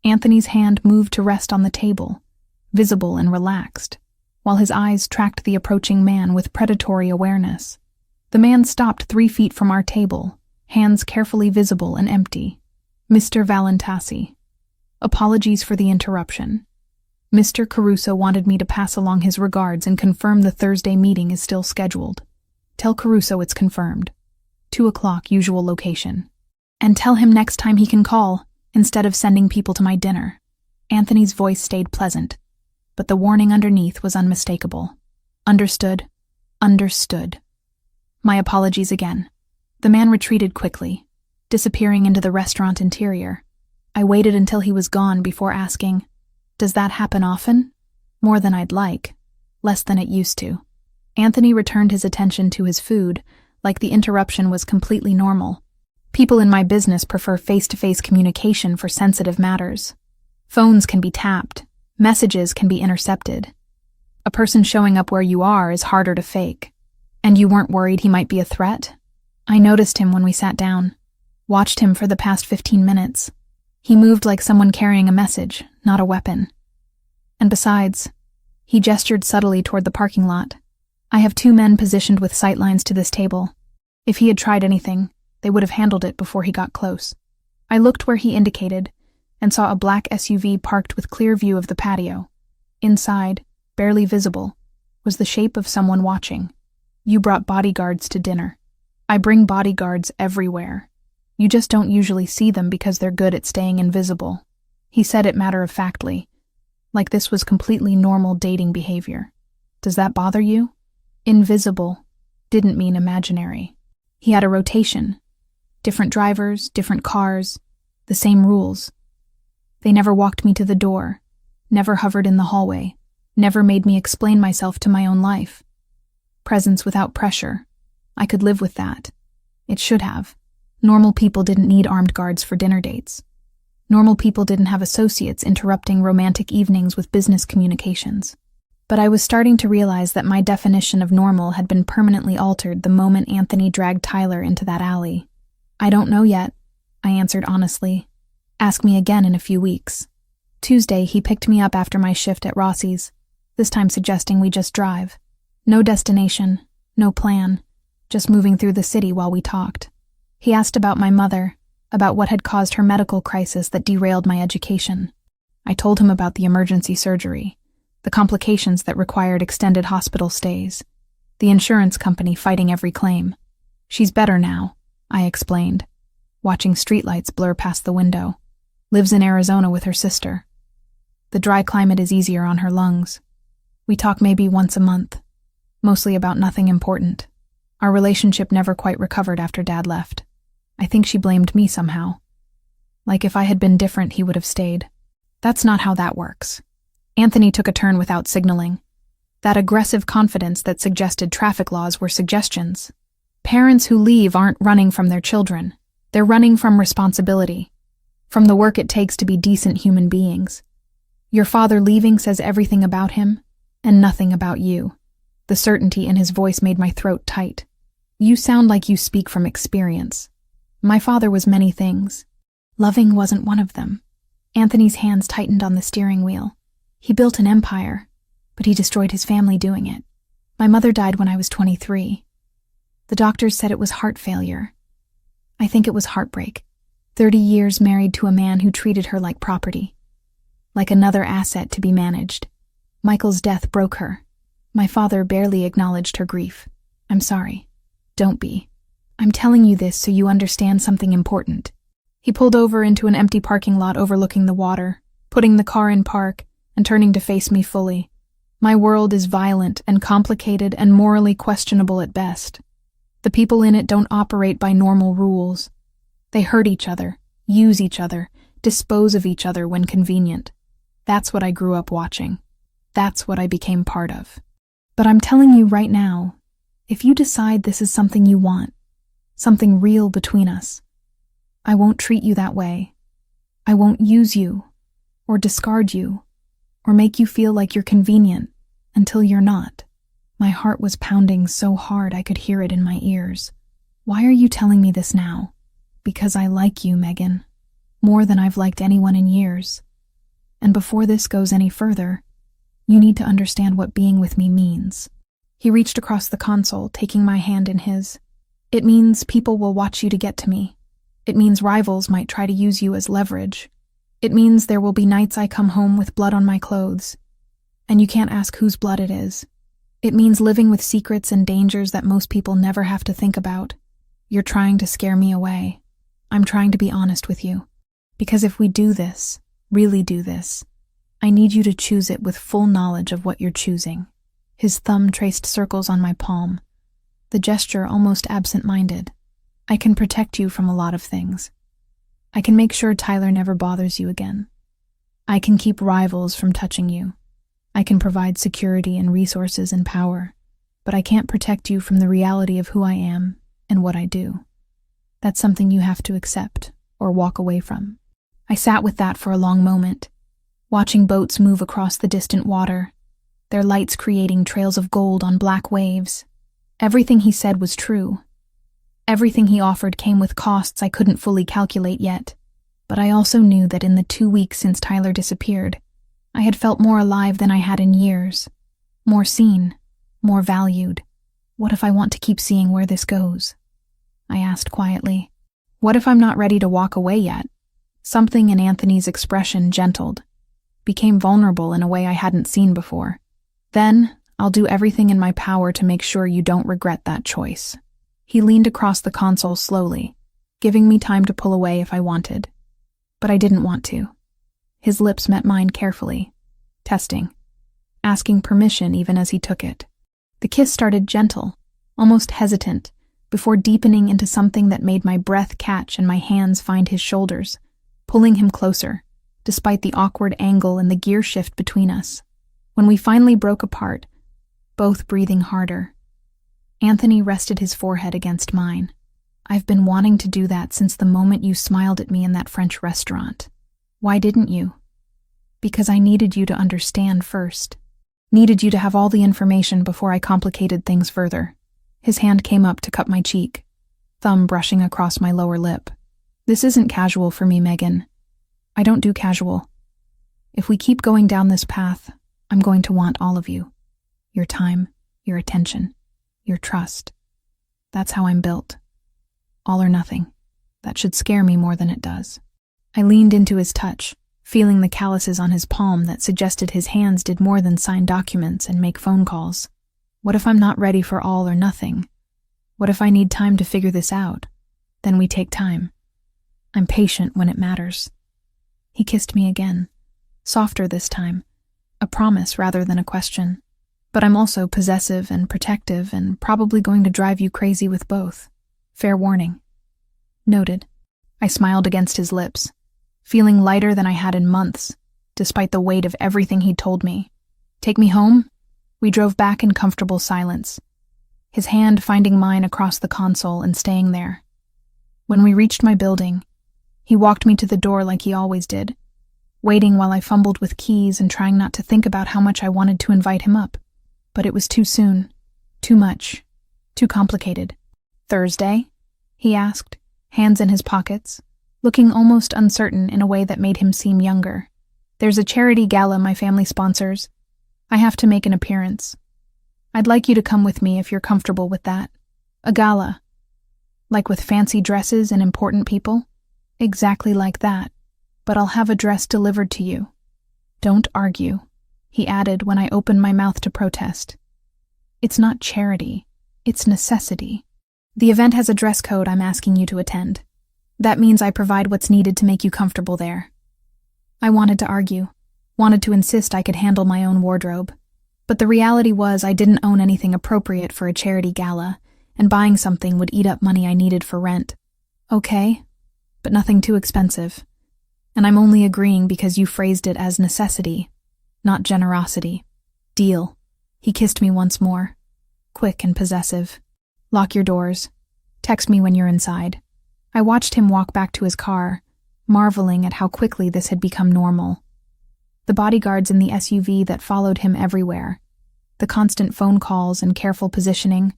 Anthony's hand moved to rest on the table, visible and relaxed, while his eyes tracked the approaching man with predatory awareness. The man stopped 3 feet from our table, hands carefully visible and empty. "Mr. Valentasi. Apologies for the interruption. Mr. Caruso wanted me to pass along his regards and confirm the Thursday meeting is still scheduled. Tell Caruso it's confirmed. 2 o'clock usual location. And tell him next time he can call, instead of sending people to my dinner." Anthony's voice stayed pleasant, but the warning underneath was unmistakable. "Understood. Understood. My apologies again." The man retreated quickly, disappearing into the restaurant interior. I waited until he was gone before asking, "Does that happen often?" "More than I'd like. Less than it used to." Anthony returned his attention to his food, like the interruption was completely normal. People in my business prefer face-to-face communication for sensitive matters. Phones can be tapped. Messages can be intercepted. A person showing up where you are is harder to fake. And you weren't worried he might be a threat? I noticed him when we sat down. Watched him for the past 15 minutes. He moved like someone carrying a message, not a weapon. And besides, he gestured subtly toward the parking lot. I have 2 men positioned with sightlines to this table. If he had tried anything, they would have handled it before he got close. I looked where he indicated and saw a black SUV parked with clear view of the patio. Inside, barely visible, was the shape of someone watching. "You brought bodyguards to dinner." "I bring bodyguards everywhere. You just don't usually see them because they're good at staying invisible." He said it matter-of-factly, like this was completely normal dating behavior. "Does that bother you?" Invisible didn't mean imaginary. He had a rotation. Different drivers, different cars, the same rules. They never walked me to the door, never hovered in the hallway, never made me explain myself to my own life. Presence without pressure. I could live with that. It should have. Normal people didn't need armed guards for dinner dates. Normal people didn't have associates interrupting romantic evenings with business communications. But I was starting to realize that my definition of normal had been permanently altered the moment Anthony dragged Tyler into that alley. "I don't know yet," I answered honestly. "Ask me again in a few weeks." Tuesday, he picked me up after my shift at Rossi's, this time suggesting we just drive. No destination, no plan, just moving through the city while we talked. He asked about my mother, about what had caused her medical crisis that derailed my education. I told him about the emergency surgery, the complications that required extended hospital stays, the insurance company fighting every claim. "She's better now," I explained, watching streetlights blur past the window. "Lives in Arizona with her sister. The dry climate is easier on her lungs. We talk maybe once a month, mostly about nothing important. Our relationship never quite recovered after Dad left. I think she blamed me somehow. Like if I had been different, he would have stayed. That's not how that works." Anthony took a turn without signaling. That aggressive confidence that suggested traffic laws were suggestions. Parents who leave aren't running from their children. They're running from responsibility, from the work it takes to be decent human beings. Your father leaving says everything about him, and nothing about you. The certainty in his voice made my throat tight. "You sound like you speak from experience." My father was many things. Loving wasn't one of them. Anthony's hands tightened on the steering wheel. He built an empire, but he destroyed his family doing it. My mother died when I was 23. The doctors said it was heart failure. I think it was heartbreak. 30 years married to a man who treated her like property, like another asset to be managed. Michael's death broke her. My father barely acknowledged her grief. "I'm sorry." "Don't be. I'm telling you this so you understand something important." He pulled over into an empty parking lot overlooking the water, putting the car in park, and turning to face me fully. "My world is violent and complicated and morally questionable at best. The people in it don't operate by normal rules. They hurt each other, use each other, dispose of each other when convenient. That's what I grew up watching. That's what I became part of. But I'm telling you right now, if you decide this is something you want, something real between us, I won't treat you that way. I won't use you, or discard you, or make you feel like you're convenient until you're not." My heart was pounding so hard I could hear it in my ears. "Why are you telling me this now?" "Because I like you, Megan. More than I've liked anyone in years. And before this goes any further, you need to understand what being with me means." He reached across the console, taking my hand in his. "It means people will watch you to get to me. It means rivals might try to use you as leverage. It means there will be nights I come home with blood on my clothes, and you can't ask whose blood it is. It means living with secrets and dangers that most people never have to think about. You're trying to scare me away. I'm trying to be honest with you. Because if we do this, really do this, I need you to choose it with full knowledge of what you're choosing." His thumb traced circles on my palm, the gesture almost absent-minded. "I can protect you from a lot of things. I can make sure Tyler never bothers you again. I can keep rivals from touching you. I can provide security and resources and power, but I can't protect you from the reality of who I am and what I do. That's something you have to accept or walk away from." I sat with that for a long moment, watching boats move across the distant water, their lights creating trails of gold on black waves. Everything he said was true. Everything he offered came with costs I couldn't fully calculate yet, but I also knew that in the 2 weeks since Tyler disappeared, I had felt more alive than I had in years, more seen, more valued. "What if I want to keep seeing where this goes?" I asked quietly. "What if I'm not ready to walk away yet?" Something in Anthony's expression gentled, became vulnerable in a way I hadn't seen before. "Then, I'll do everything in my power to make sure you don't regret that choice." He leaned across the console slowly, giving me time to pull away if I wanted. But I didn't want to. His lips met mine carefully, testing, asking permission even as he took it. The kiss started gentle, almost hesitant, before deepening into something that made my breath catch and my hands find his shoulders, pulling him closer, despite the awkward angle and the gear shift between us. When we finally broke apart, both breathing harder, Anthony rested his forehead against mine. "I've been wanting to do that since the moment you smiled at me in that French restaurant. Why didn't you?" "Because I needed you to understand first. Needed you to have all the information before I complicated things further. His hand came up to cup my cheek, thumb brushing across my lower lip. This isn't casual for me, Megan. I don't do casual. If we keep going down this path, I'm going to want all of you. Your time, your attention, your trust. That's how I'm built. All or nothing. That should scare me more than it does. I leaned into his touch, feeling the calluses on his palm that suggested his hands did more than sign documents and make phone calls. What if I'm not ready for all or nothing? What if I need time to figure this out? Then we take time. I'm patient when it matters. He kissed me again, softer this time, a promise rather than a question. But I'm also possessive and protective and probably going to drive you crazy with both. Fair warning. Noted. I smiled against his lips, feeling lighter than I had in months, despite the weight of everything he'd told me. Take me home? We drove back in comfortable silence, his hand finding mine across the console and staying there. When we reached my building, he walked me to the door like he always did, waiting while I fumbled with keys and trying not to think about how much I wanted to invite him up. But it was too soon, too much, too complicated. Thursday? He asked, hands in his pockets, looking almost uncertain in a way that made him seem younger. There's a charity gala my family sponsors. I have to make an appearance. I'd like you to come with me if you're comfortable with that. A gala. Like with fancy dresses and important people? Exactly like that. But I'll have a dress delivered to you. Don't argue, he added when I opened my mouth to protest. It's not charity. It's necessity. The event has a dress code I'm asking you to attend. That means I provide what's needed to make you comfortable there. I wanted to argue, wanted to insist I could handle my own wardrobe. But the reality was I didn't own anything appropriate for a charity gala, and buying something would eat up money I needed for rent. Okay, but nothing too expensive. And I'm only agreeing because you phrased it as necessity, not generosity. Deal. He kissed me once more, quick and possessive. Lock your doors. Text me when you're inside. I watched him walk back to his car, marveling at how quickly this had become normal. The bodyguards in the SUV that followed him everywhere, the constant phone calls and careful positioning,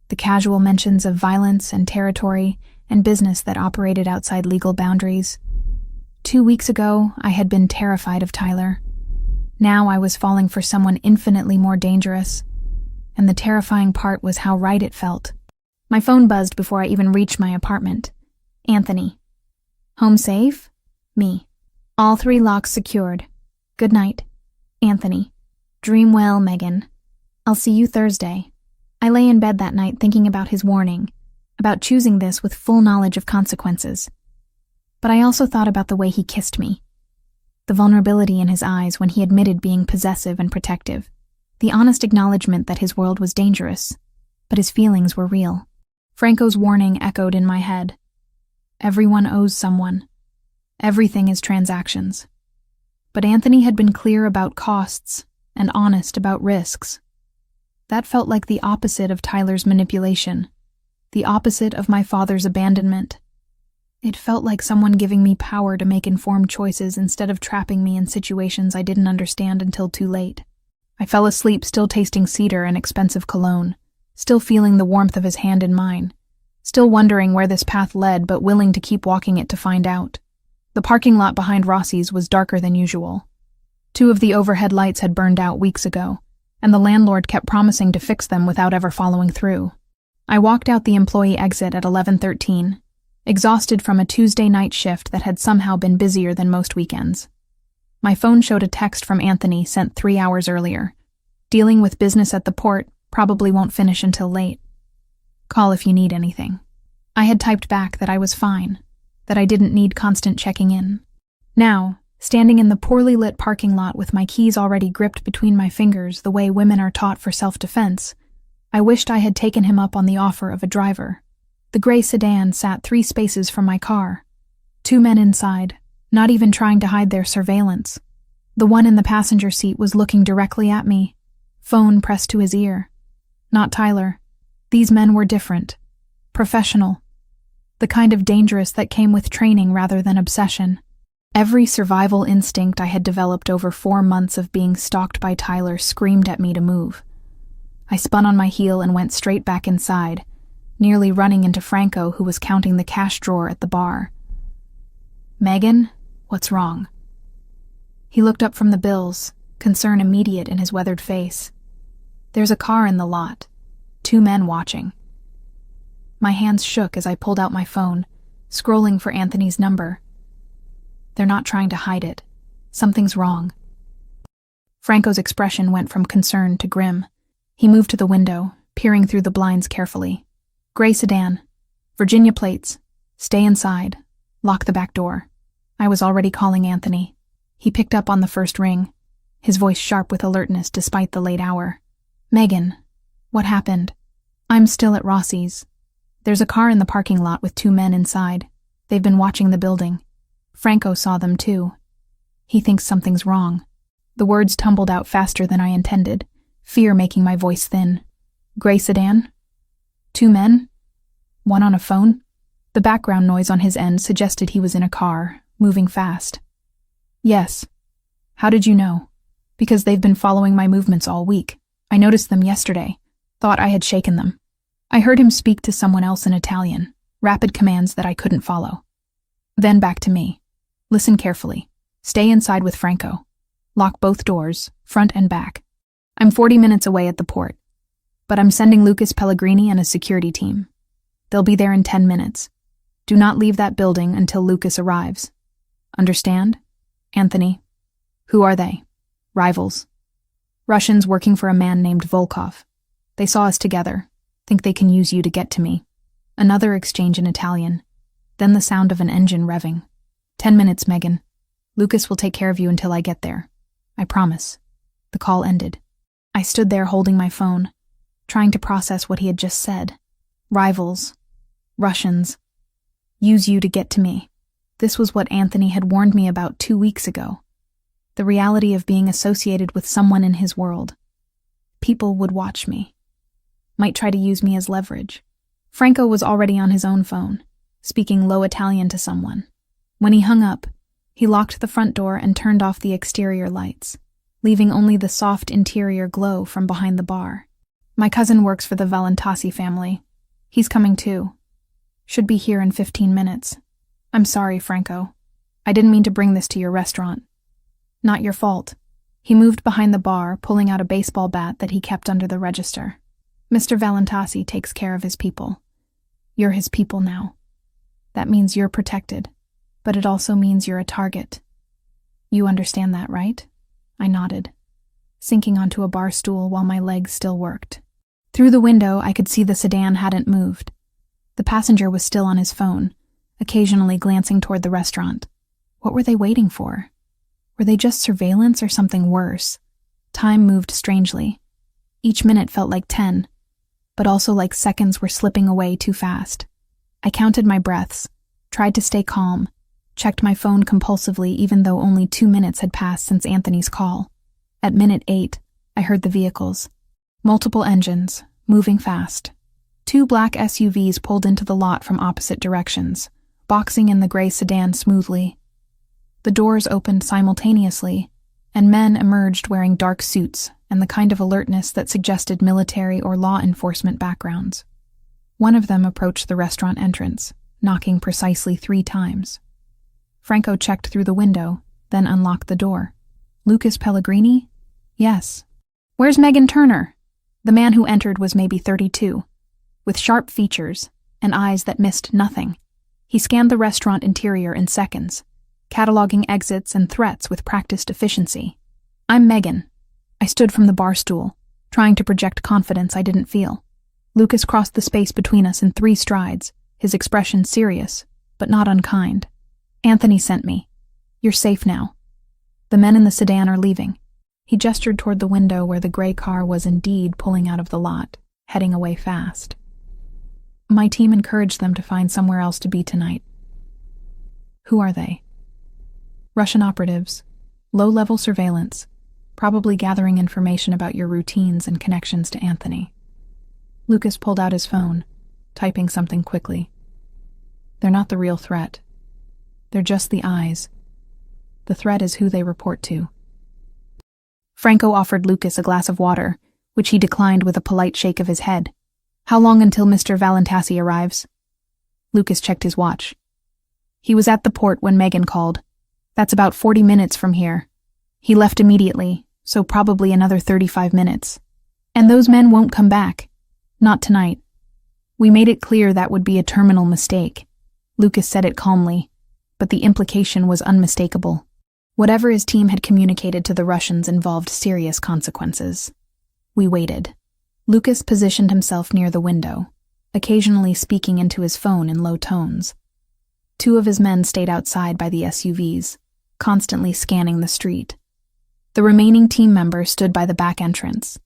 the casual mentions of violence and territory and business that operated outside legal boundaries. 2 weeks ago, I had been terrified of Tyler. Now I was falling for someone infinitely more dangerous, and the terrifying part was how right it felt. My phone buzzed before I even reached my apartment. Anthony. Home safe? Me. All 3 locks secured. Good night. Anthony. Dream well, Megan. I'll see you Thursday. I lay in bed that night thinking about his warning, about choosing this with full knowledge of consequences. But I also thought about the way he kissed me. The vulnerability in his eyes when he admitted being possessive and protective. The honest acknowledgement that his world was dangerous, but his feelings were real. Franco's warning echoed in my head. Everyone owes someone. Everything is transactions. But Anthony had been clear about costs and honest about risks. That felt like the opposite of Tyler's manipulation, the opposite of my father's abandonment. It felt like someone giving me power to make informed choices instead of trapping me in situations I didn't understand until too late. I fell asleep still tasting cedar and expensive cologne, still feeling the warmth of his hand in mine, still wondering where this path led but willing to keep walking it to find out. The parking lot behind Rossi's was darker than usual. 2 of the overhead lights had burned out weeks ago, and the landlord kept promising to fix them without ever following through. I walked out the employee exit at 11:13, exhausted from a Tuesday night shift that had somehow been busier than most weekends. My phone showed a text from Anthony sent 3 hours earlier. Dealing with business at the port, probably won't finish until late. Call if you need anything. I had typed back that I was fine, that I didn't need constant checking in. Now, standing in the poorly lit parking lot with my keys already gripped between my fingers the way women are taught for self-defense, I wished I had taken him up on the offer of a driver. The gray sedan sat 3 spaces from my car. 2 men inside, not even trying to hide their surveillance. The one in the passenger seat was looking directly at me, phone pressed to his ear. Not Tyler. These men were different. Professional. The kind of dangerous that came with training rather than obsession. Every survival instinct I had developed over 4 months of being stalked by Tyler screamed at me to move. I spun on my heel and went straight back inside, nearly running into Franco, who was counting the cash drawer at the bar. "Megan, what's wrong?" He looked up from the bills, concern immediate in his weathered face. "There's a car in the lot. 2 men watching." My hands shook as I pulled out my phone, scrolling for Anthony's number. "They're not trying to hide it. Something's wrong." Franco's expression went from concern to grim. He moved to the window, peering through the blinds carefully. "Gray sedan. Virginia plates. Stay inside. Lock the back door." I was already calling Anthony. He picked up on the first ring, his voice sharp with alertness despite the late hour. "Megan, what happened?" "I'm still at Rossi's. There's a car in the parking lot with 2 men inside. They've been watching the building. Franco saw them too. He thinks something's wrong." The words tumbled out faster than I intended, fear making my voice thin. "Gray sedan? 2 men? One on a phone?" The background noise on his end suggested he was in a car, moving fast. "Yes. How did you know?" "Because they've been following my movements all week. I noticed them yesterday. Thought I had shaken them." I heard him speak to someone else in Italian, rapid commands that I couldn't follow. Then back to me. "Listen carefully. Stay inside with Franco. Lock both doors, front and back. I'm 40 minutes away at the port, but I'm sending Lucas Pellegrini and a security team. They'll be there in 10 minutes. Do not leave that building until Lucas arrives. Understand? Anthony." "Who are they?" "Rivals. Russians working for a man named Volkov. They saw us together. Think they can use you to get to me." Another exchange in Italian, then the sound of an engine revving. 10 minutes, Megan. Lucas will take care of you until I get there. I promise." The call ended. I stood there holding my phone, trying to process what he had just said. Rivals. Russians. Use you to get to me. This was what Anthony had warned me about 2 weeks ago. The reality of being associated with someone in his world. People would watch me. Might try to use me as leverage. Franco was already on his own phone, speaking low Italian to someone. When he hung up, he locked the front door and turned off the exterior lights, leaving only the soft interior glow from behind the bar. "My cousin works for the Valentasi family. He's coming too. Should be here in 15 minutes. I'm sorry, Franco. I didn't mean to bring this to your restaurant." "Not your fault." He moved behind the bar, pulling out a baseball bat that he kept under the register. "Mr. Valentasi takes care of his people. You're his people now. That means you're protected, but it also means you're a target. You understand that, right?" I nodded, sinking onto a bar stool while my legs still worked. Through the window, I could see the sedan hadn't moved. The passenger was still on his phone, occasionally glancing toward the restaurant. What were they waiting for? Were they just surveillance or something worse? Time moved strangely. Each minute felt like 10, but also like seconds were slipping away too fast. I counted my breaths, tried to stay calm, checked my phone compulsively even though only 2 minutes had passed since Anthony's call. At minute 8, I heard the vehicles. Multiple engines, moving fast. 2 black SUVs pulled into the lot from opposite directions, boxing in the gray sedan smoothly. The doors opened simultaneously, and men emerged wearing dark suits and the kind of alertness that suggested military or law enforcement backgrounds. One of them approached the restaurant entrance, knocking precisely 3 times. Franco checked through the window, then unlocked the door. "Lucas Pellegrini?" "Yes." "Where's Megan Turner?" The man who entered was maybe 32, with sharp features and eyes that missed nothing. He scanned the restaurant interior in seconds, cataloging exits and threats with practiced efficiency. "I'm Megan." I stood from the bar stool, trying to project confidence I didn't feel. Lucas crossed the space between us in 3 strides, his expression serious, but not unkind. "Anthony sent me. You're safe now. The men in the sedan are leaving." He gestured toward the window where the gray car was indeed pulling out of the lot, heading away fast. "My team encouraged them to find somewhere else to be tonight." "Who are they?" "Russian operatives. Low-level surveillance. Probably gathering information about your routines and connections to Anthony." Lucas pulled out his phone, typing something quickly. "They're not the real threat. They're just the eyes. The threat is who they report to. Franco offered Lucas a glass of water, which he declined with a polite shake of his head. How long until Mr. Valentasi arrives? Lucas checked his watch. He was at the port when Megan called. That's about 40 minutes from here. He left immediately, so probably another 35 minutes. And those men won't come back. Not tonight. We made it clear that would be a terminal mistake. Lucas said it calmly, but the implication was unmistakable. Whatever his team had communicated to the Russians involved serious consequences. We waited. Lucas positioned himself near the window, occasionally speaking into his phone in low tones. 2 of his men stayed outside by the SUVs, constantly scanning the street. The remaining team members stood by the back entrance.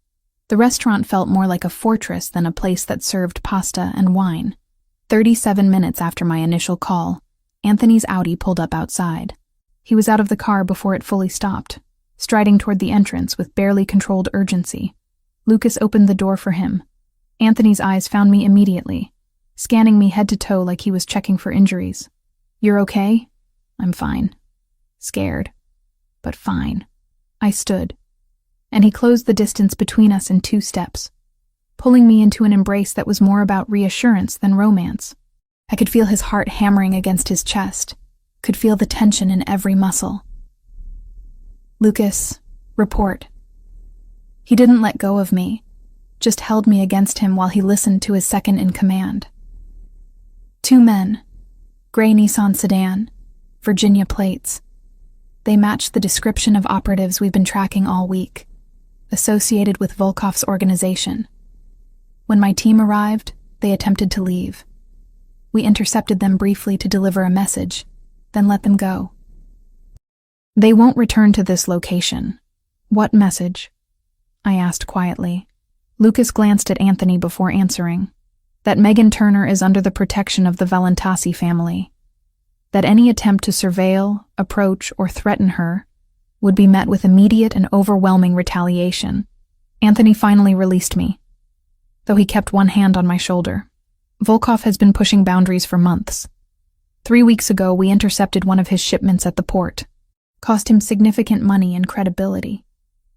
The restaurant felt more like a fortress than a place that served pasta and wine. 37 minutes after my initial call, Anthony's Audi pulled up outside. He was out of the car before it fully stopped, striding toward the entrance with barely controlled urgency. Lucas opened the door for him. Anthony's eyes found me immediately, scanning me head to toe like he was checking for injuries. "You're okay?" "I'm fine." Scared, but fine. I stood, and he closed the distance between us in 2 steps, pulling me into an embrace that was more about reassurance than romance. I could feel his heart hammering against his chest, could feel the tension in every muscle. "Lucas, report." He didn't let go of me, just held me against him while he listened to his second-in-command. 2 men, gray Nissan sedan, Virginia plates. They matched the description of operatives we've been tracking all week, associated with Volkov's organization. When my team arrived, they attempted to leave. We intercepted them briefly to deliver a message, then let them go. "They won't return to this location." "What message?" I asked quietly. Lucas glanced at Anthony before answering. "That Megan Turner is under the protection of the Valentasi family. That any attempt to surveil, approach, or threaten her would be met with immediate and overwhelming retaliation." Anthony finally released me, though he kept one hand on my shoulder. "Volkov has been pushing boundaries for months. 3 weeks ago, we intercepted one of his shipments at the port. Cost him significant money and credibility.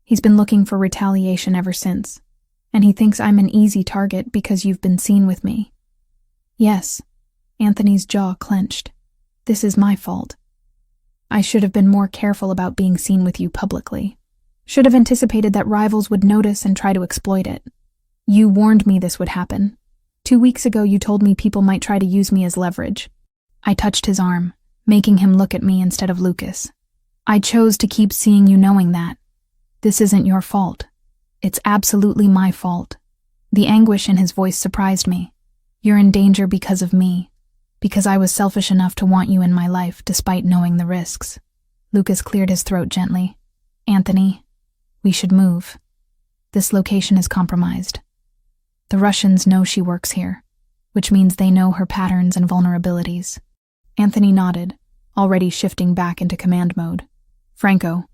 He's been looking for retaliation ever since, and he thinks I'm an easy target because you've been seen with me." "Yes." Anthony's jaw clenched. "This is my fault. I should have been more careful about being seen with you publicly. Should have anticipated that rivals would notice and try to exploit it. You warned me this would happen. 2 weeks ago you told me people might try to use me as leverage." I touched his arm, making him look at me instead of Lucas. "I chose to keep seeing you knowing that. This isn't your fault. It's absolutely my fault." The anguish in his voice surprised me. "You're in danger because of me, because I was selfish enough to want you in my life despite knowing the risks." Lucas cleared his throat gently. "Anthony, we should move. This location is compromised. The Russians know she works here, which means they know her patterns and vulnerabilities." Anthony nodded, already shifting back into command mode. "Franco,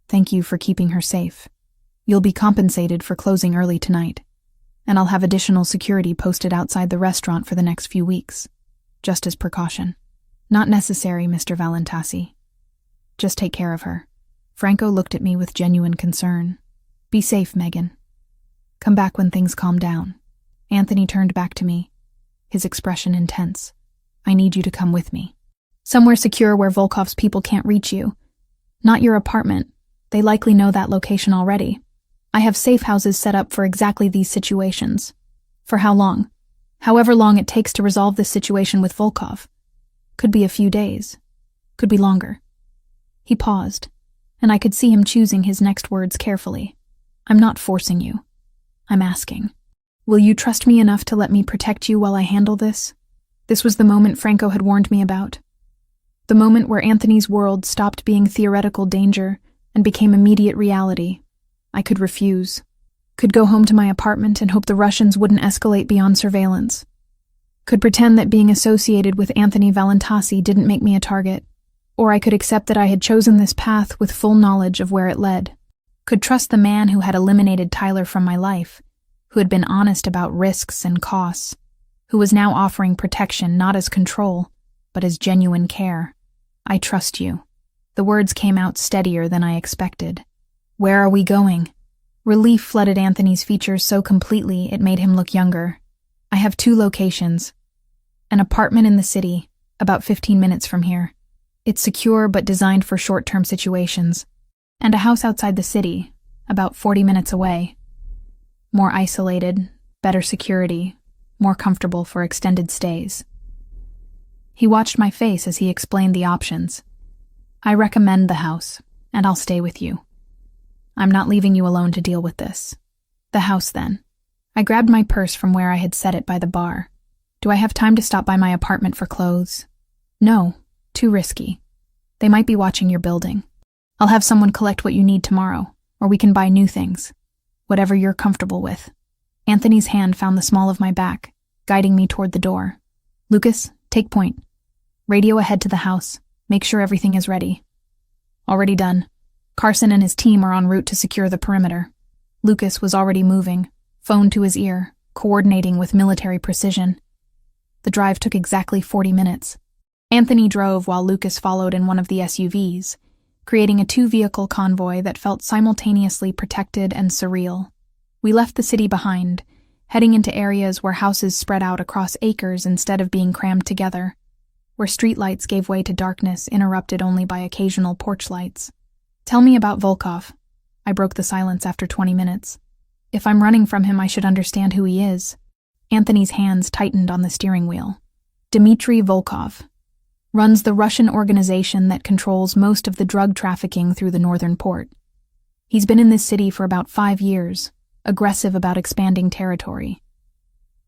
thank you for keeping her safe. You'll be compensated for closing early tonight, and I'll have additional security posted outside the restaurant for the next few weeks, just as precaution." "Not necessary, Mr. Valentasi. Just take care of her." Franco looked at me with genuine concern. "Be safe, Megan. Come back when things calm down." Anthony turned back to me, his expression intense. "I need you to come with me. Somewhere secure where Volkov's people can't reach you. Not your apartment. They likely know that location already. I have safe houses set up for exactly these situations." "For how long?" "However long it takes to resolve this situation with Volkov. Could be a few days. Could be longer." He paused, and I could see him choosing his next words carefully. "I'm not forcing you. I'm asking. Will you trust me enough to let me protect you while I handle this?" This was the moment Franco had warned me about. The moment where Anthony's world stopped being theoretical danger and became immediate reality. I could refuse. Could go home to my apartment and hope the Russians wouldn't escalate beyond surveillance. Could pretend that being associated with Anthony Valentasi didn't make me a target. Or I could accept that I had chosen this path with full knowledge of where it led. Could trust the man who had eliminated Tyler from my life, who had been honest about risks and costs, who was now offering protection not as control, but as genuine care. "I trust you." The words came out steadier than I expected. Where are we going? Relief flooded Anthony's features so completely it made him look younger. I have 2 locations. An apartment in the city, about 15 minutes from here. It's secure but designed for short-term situations. And a house outside the city, about 40 minutes away. More isolated, better security, more comfortable for extended stays. He watched my face as he explained the options. I recommend the house, and I'll stay with you. I'm not leaving you alone to deal with this. The house, then. I grabbed my purse from where I had set it by the bar. Do I have time to stop by my apartment for clothes? No, too risky. They might be watching your building. I'll have someone collect what you need tomorrow, or we can buy new things. Whatever you're comfortable with. Anthony's hand found the small of my back, guiding me toward the door. Lucas, take point. Radio ahead to the house. Make sure everything is ready. Already done. Carson and his team are en route to secure the perimeter. Lucas was already moving, phone to his ear, coordinating with military precision. The drive took exactly 40 minutes. Anthony drove while Lucas followed in one of the SUVs, creating a 2-vehicle convoy that felt simultaneously protected and surreal. We left the city behind, heading into areas where houses spread out across acres instead of being crammed together, where streetlights gave way to darkness interrupted only by occasional porch lights. Tell me about Volkov. I broke the silence after 20 minutes. If I'm running from him, I should understand who he is. Anthony's hands tightened on the steering wheel. Dmitry Volkov. Runs the Russian organization that controls most of the drug trafficking through the northern port. He's been in this city for about 5 years, aggressive about expanding territory.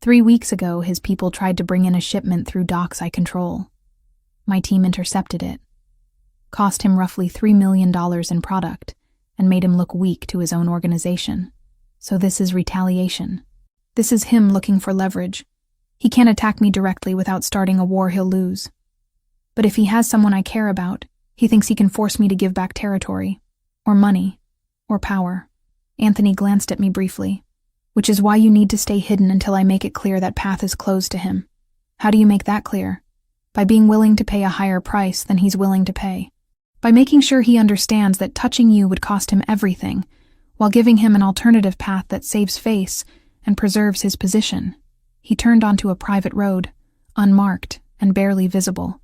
3 weeks ago, his people tried to bring in a shipment through docks I control. My team intercepted it. Cost him roughly $3 million in product, and made him look weak to his own organization. So this is retaliation. This is him looking for leverage. He can't attack me directly without starting a war he'll lose. But if he has someone I care about, he thinks he can force me to give back territory, or money, or power. Anthony glanced at me briefly. Which is why you need to stay hidden until I make it clear that path is closed to him. How do you make that clear? By being willing to pay a higher price than he's willing to pay. By making sure he understands that touching you would cost him everything, while giving him an alternative path that saves face and preserves his position. He turned onto a private road, unmarked and barely visible.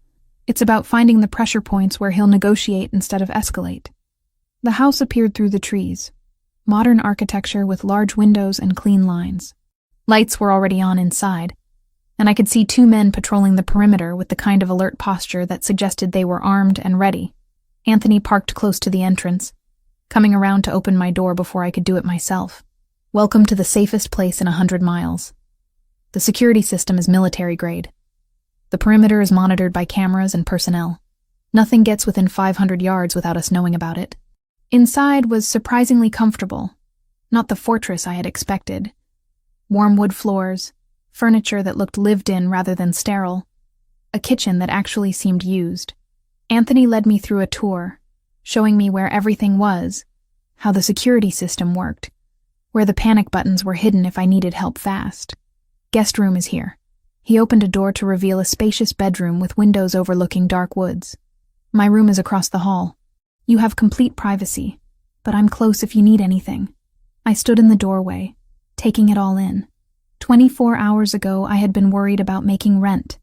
It's about finding the pressure points where he'll negotiate instead of escalate. The house appeared through the trees. Modern architecture with large windows and clean lines. Lights were already on inside, and I could see 2 men patrolling the perimeter with the kind of alert posture that suggested they were armed and ready. Anthony parked close to the entrance, coming around to open my door before I could do it myself. Welcome to the safest place in 100 miles. The security system is military grade. The perimeter is monitored by cameras and personnel. Nothing gets within 500 yards without us knowing about it. Inside was surprisingly comfortable, not the fortress I had expected. Warm wood floors, furniture that looked lived in rather than sterile, a kitchen that actually seemed used. Anthony led me through a tour, showing me where everything was, how the security system worked, where the panic buttons were hidden if I needed help fast. Guest room is here. He opened a door to reveal a spacious bedroom with windows overlooking dark woods. My room is across the hall. You have complete privacy, but I'm close if you need anything. I stood in the doorway, taking it all in. 24 hours ago, I had been worried about making rent.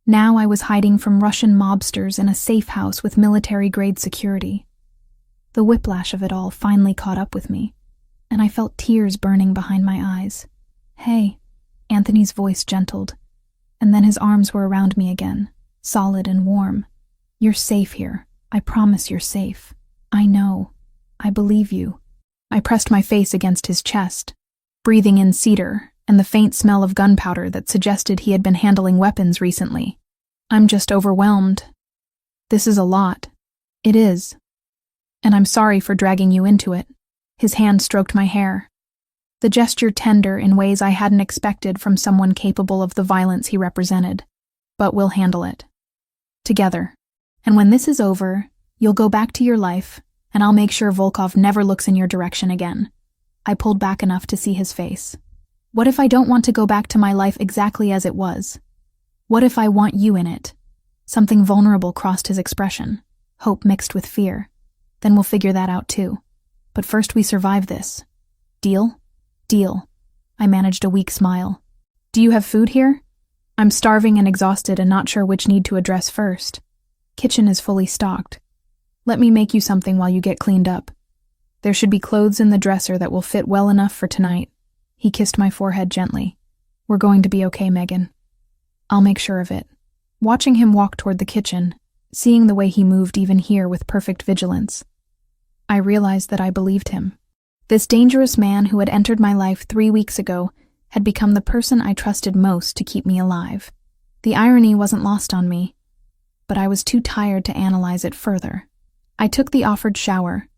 Now I was hiding from Russian mobsters in a safe house with military-grade security. The whiplash of it all finally caught up with me, and I felt tears burning behind my eyes. Hey, Anthony's voice gentled, and then his arms were around me again, solid and warm. You're safe here. I promise you're safe. I know. I believe you. I pressed my face against his chest, breathing in cedar and the faint smell of gunpowder that suggested he had been handling weapons recently. I'm just overwhelmed. This is a lot. It is. And I'm sorry for dragging you into it. His hand stroked my hair, the gesture tender in ways I hadn't expected from someone capable of the violence he represented. But we'll handle it. Together. And when this is over, you'll go back to your life, and I'll make sure Volkov never looks in your direction again. I pulled back enough to see his face. What if I don't want to go back to my life exactly as it was? What if I want you in it? Something vulnerable crossed his expression. hope mixed with fear. Then we'll figure that out too. But first we survive this. Deal? Deal. I managed a weak smile. Do you have food here? I'm starving and exhausted and not sure which need to address first. Kitchen is fully stocked. Let me make you something while you get cleaned up. There should be clothes in the dresser that will fit well enough for tonight. He kissed my forehead gently. We're going to be okay, Megan. I'll make sure of it. Watching him walk toward the kitchen, seeing the way he moved even here with perfect vigilance, I realized that I believed him. This dangerous man who had entered my life 3 weeks ago had become the person I trusted most to keep me alive. The irony wasn't lost on me, but I was too tired to analyze it further. I took the offered shower,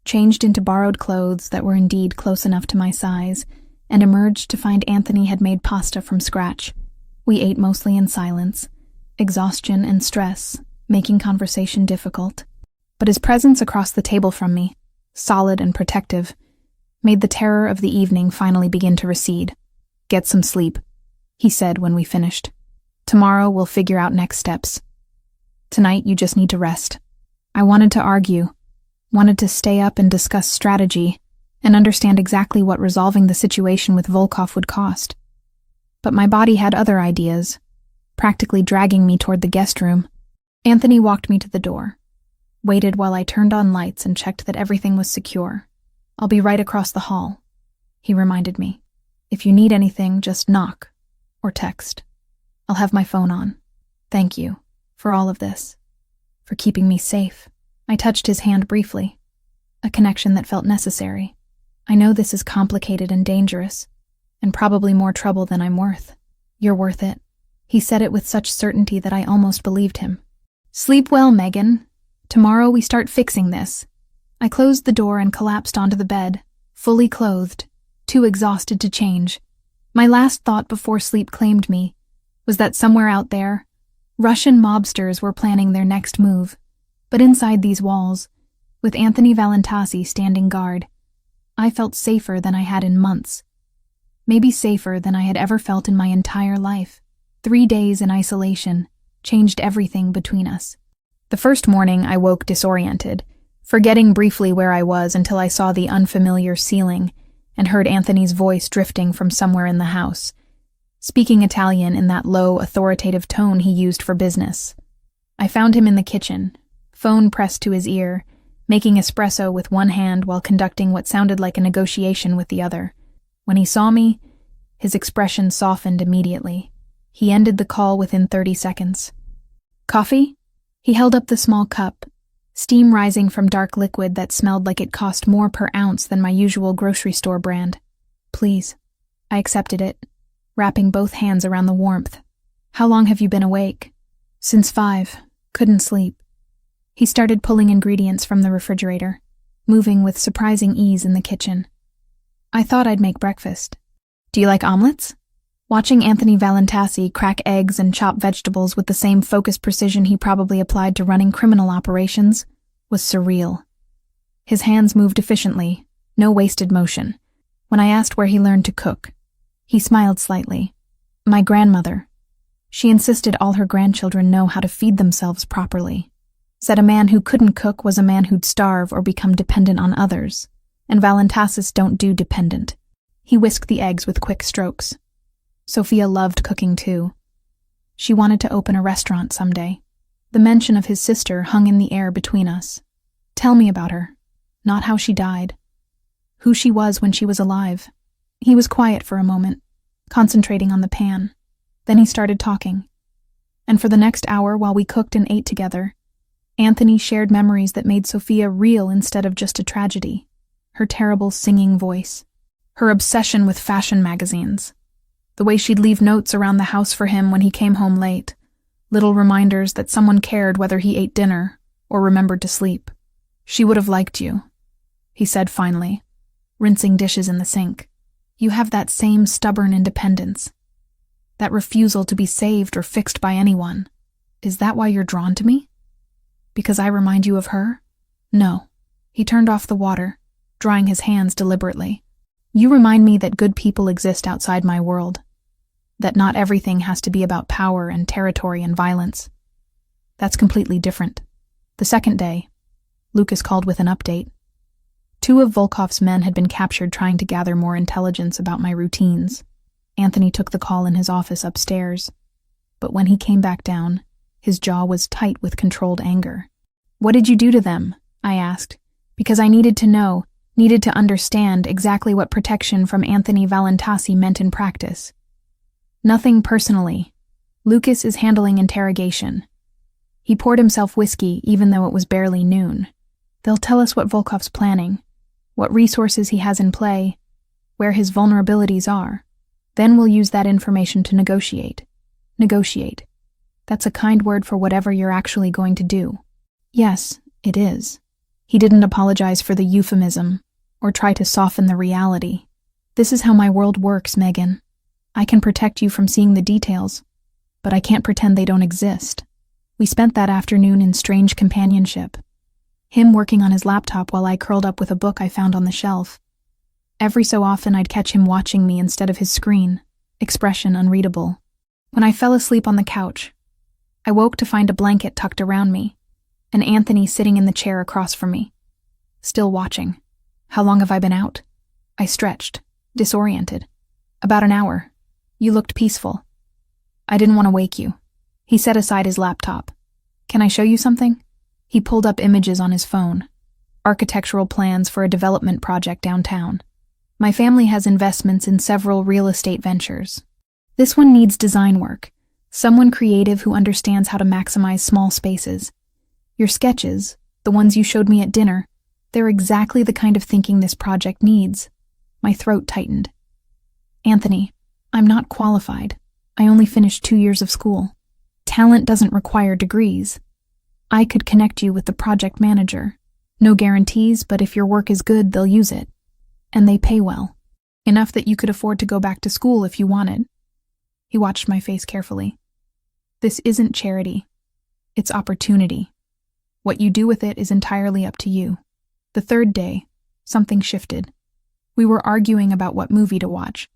changed into borrowed clothes that were indeed close enough to my size, and emerged to find Anthony had made pasta from scratch. We ate mostly in silence, exhaustion and stress making conversation difficult. But his presence across the table from me, solid and protective, made the terror of the evening finally begin to recede. Get some sleep, he said when we finished. Tomorrow we'll figure out next steps. Tonight you just need to rest. I wanted to argue, wanted to stay up and discuss strategy, and understand exactly what resolving the situation with Volkov would cost. But my body had other ideas, practically dragging me toward the guest room. Anthony walked me to the door, waited while I turned on lights and checked that everything was secure. I'll be right across the hall, he reminded me. If you need anything, just knock or text. I'll have my phone on. Thank you for all of this, for keeping me safe. I touched his hand briefly, a connection that felt necessary. I know this is complicated and dangerous, and probably more trouble than I'm worth. You're worth it. He said it with such certainty that I almost believed him. Sleep well, Megan. Tomorrow we start fixing this. I closed the door and collapsed onto the bed, fully clothed, too exhausted to change. My last thought before sleep claimed me was that somewhere out there, Russian mobsters were planning their next move. But inside these walls, with Anthony Valentasi standing guard, I felt safer than I had in months. Maybe safer than I had ever felt in my entire life. 3 days in isolation changed everything between us. The first morning I woke disoriented, forgetting briefly where I was until I saw the unfamiliar ceiling and heard Anthony's voice drifting from somewhere in the house, speaking Italian in that low, authoritative tone he used for business. I found him in the kitchen, phone pressed to his ear, making espresso with one hand while conducting what sounded like a negotiation with the other. When he saw me, his expression softened immediately. He ended the call within 30 seconds. Coffee? He held up the small cup, steam rising from dark liquid that smelled like it cost more per ounce than my usual grocery store brand. Please. I accepted it, wrapping both hands around the warmth. How long have you been awake? Since 5. Couldn't sleep. He started pulling ingredients from the refrigerator, moving with surprising ease in the kitchen. I thought I'd make breakfast. Do you like omelets? Watching Anthony Valentasi crack eggs and chop vegetables with the same focused precision he probably applied to running criminal operations was surreal. His hands moved efficiently, no wasted motion. When I asked where he learned to cook, he smiled slightly. My grandmother. She insisted all her grandchildren know how to feed themselves properly. Said a man who couldn't cook was a man who'd starve or become dependent on others, and Valentasis don't do dependent. He whisked the eggs with quick strokes. Sophia loved cooking too. She wanted to open a restaurant someday. The mention of his sister hung in the air between us. Tell me about her, not how she died. Who she was when she was alive. He was quiet for a moment, concentrating on the pan. Then he started talking. And for the next hour while we cooked and ate together, Anthony shared memories that made Sophia real instead of just a tragedy. Her terrible singing voice. Her obsession with fashion magazines. The way she'd leave notes around the house for him when he came home late. Little reminders that someone cared whether he ate dinner or remembered to sleep. She would have liked you, he said finally, rinsing dishes in the sink. You have that same stubborn independence. That refusal to be saved or fixed by anyone. Is that why you're drawn to me? Because I remind you of her? No. He turned off the water, drying his hands deliberately. You remind me that good people exist outside my world. That not everything has to be about power and territory and violence. That's completely different. The second day, Lucas called with an update. 2 of Volkov's men had been captured trying to gather more intelligence about my routines. Anthony took the call in his office upstairs, but when he came back down, his jaw was tight with controlled anger. "What did you do to them?" I asked, because I needed to know, needed to understand exactly what protection from Anthony Valentasi meant in practice. "Nothing personally. Lucas is handling interrogation." He poured himself whiskey even though it was barely noon. "They'll tell us what Volkov's planning, what resources he has in play, where his vulnerabilities are. Then we'll use that information to negotiate." Negotiate. That's a kind word for whatever you're actually going to do. Yes, it is. He didn't apologize for the euphemism or try to soften the reality. "This is how my world works, Megan. I can protect you from seeing the details, but I can't pretend they don't exist." We spent that afternoon in strange companionship. Him working on his laptop while I curled up with a book I found on the shelf. Every so often I'd catch him watching me instead of his screen, expression unreadable. When I fell asleep on the couch, I woke to find a blanket tucked around me, and Anthony sitting in the chair across from me, still watching. "How long have I been out?" I stretched, disoriented. "About an hour. You looked peaceful." "I didn't want to wake you." He set aside his laptop. "Can I show you something?" He pulled up images on his phone. Architectural plans for a development project downtown. "My family has investments in several real estate ventures. This one needs design work, someone creative who understands how to maximize small spaces. Your sketches, the ones you showed me at dinner, they're exactly the kind of thinking this project needs." My throat tightened. "Anthony, I'm not qualified. I only finished 2 years of school. Talent doesn't require degrees. I could connect you with the project manager. No guarantees, but if your work is good, they'll use it. And they pay well. Enough that you could afford to go back to school if you wanted." He watched my face carefully. "This isn't charity. It's opportunity. What you do with it is entirely up to you." The third day, something shifted. We were arguing about what movie to watch.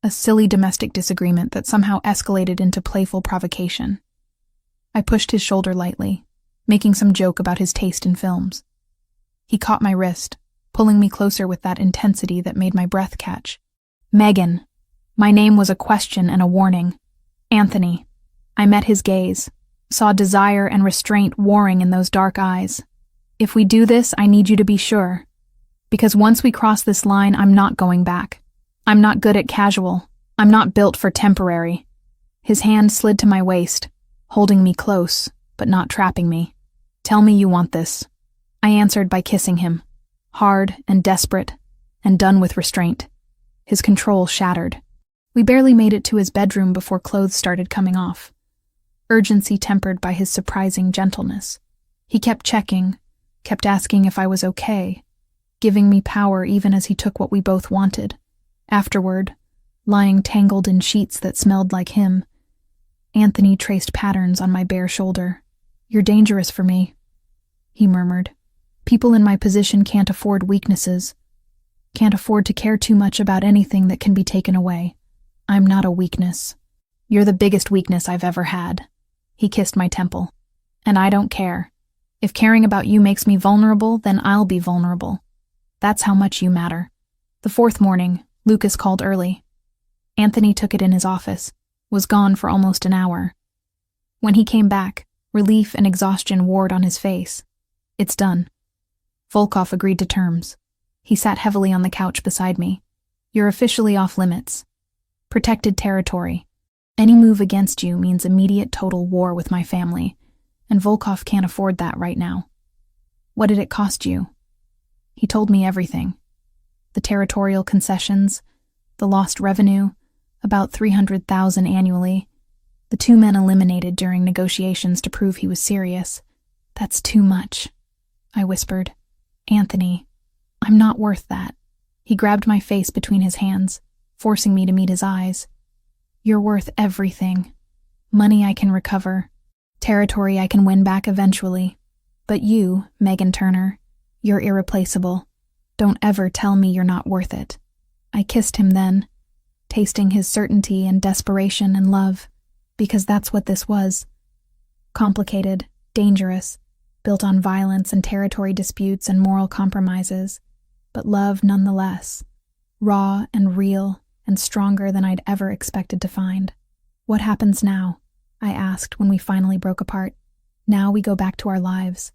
A silly domestic disagreement that somehow escalated into playful provocation. I pushed his shoulder lightly, making some joke about his taste in films. He caught my wrist, pulling me closer with that intensity that made my breath catch. "Megan." My name was a question and a warning. "Anthony." I met his gaze, saw desire and restraint warring in those dark eyes. "If we do this, I need you to be sure. Because once we cross this line, I'm not going back. I'm not good at casual. I'm not built for temporary." His hand slid to my waist, holding me close, but not trapping me. "Tell me you want this." I answered by kissing him, hard and desperate, and done with restraint. His control shattered. We barely made it to his bedroom before clothes started coming off. Urgency tempered by his surprising gentleness. He kept checking, kept asking if I was okay, giving me power even as he took what we both wanted. Afterward, lying tangled in sheets that smelled like him, Anthony traced patterns on my bare shoulder. "You're dangerous for me," he murmured. "People in my position can't afford weaknesses, can't afford to care too much about anything that can be taken away. I'm not a weakness. You're the biggest weakness I've ever had." He kissed my temple. "And I don't care. If caring about you makes me vulnerable, then I'll be vulnerable. That's how much you matter." The fourth morning, Lucas called early. Anthony took it in his office, was gone for almost an hour. When he came back, relief and exhaustion warred on his face. "It's done." Volkov agreed to terms. He sat heavily on the couch beside me. "You're officially off limits. Protected territory. Any move against you means immediate total war with my family, and Volkov can't afford that right now." "What did it cost you?" He told me everything. The territorial concessions, the lost revenue, about $300,000 annually. The 2 men eliminated during negotiations to prove he was serious. "That's too much," I whispered. "Anthony, I'm not worth that." He grabbed my face between his hands, forcing me to meet his eyes. "You're worth everything. Money I can recover, territory I can win back eventually. But you, Megan Turner, you're irreplaceable. Don't ever tell me you're not worth it." I kissed him then, tasting his certainty and desperation and love, because that's what this was. Complicated, dangerous, built on violence and territory disputes and moral compromises, but love nonetheless, raw and real and stronger than I'd ever expected to find. "What happens now?" I asked when we finally broke apart. "Now we go back to our lives."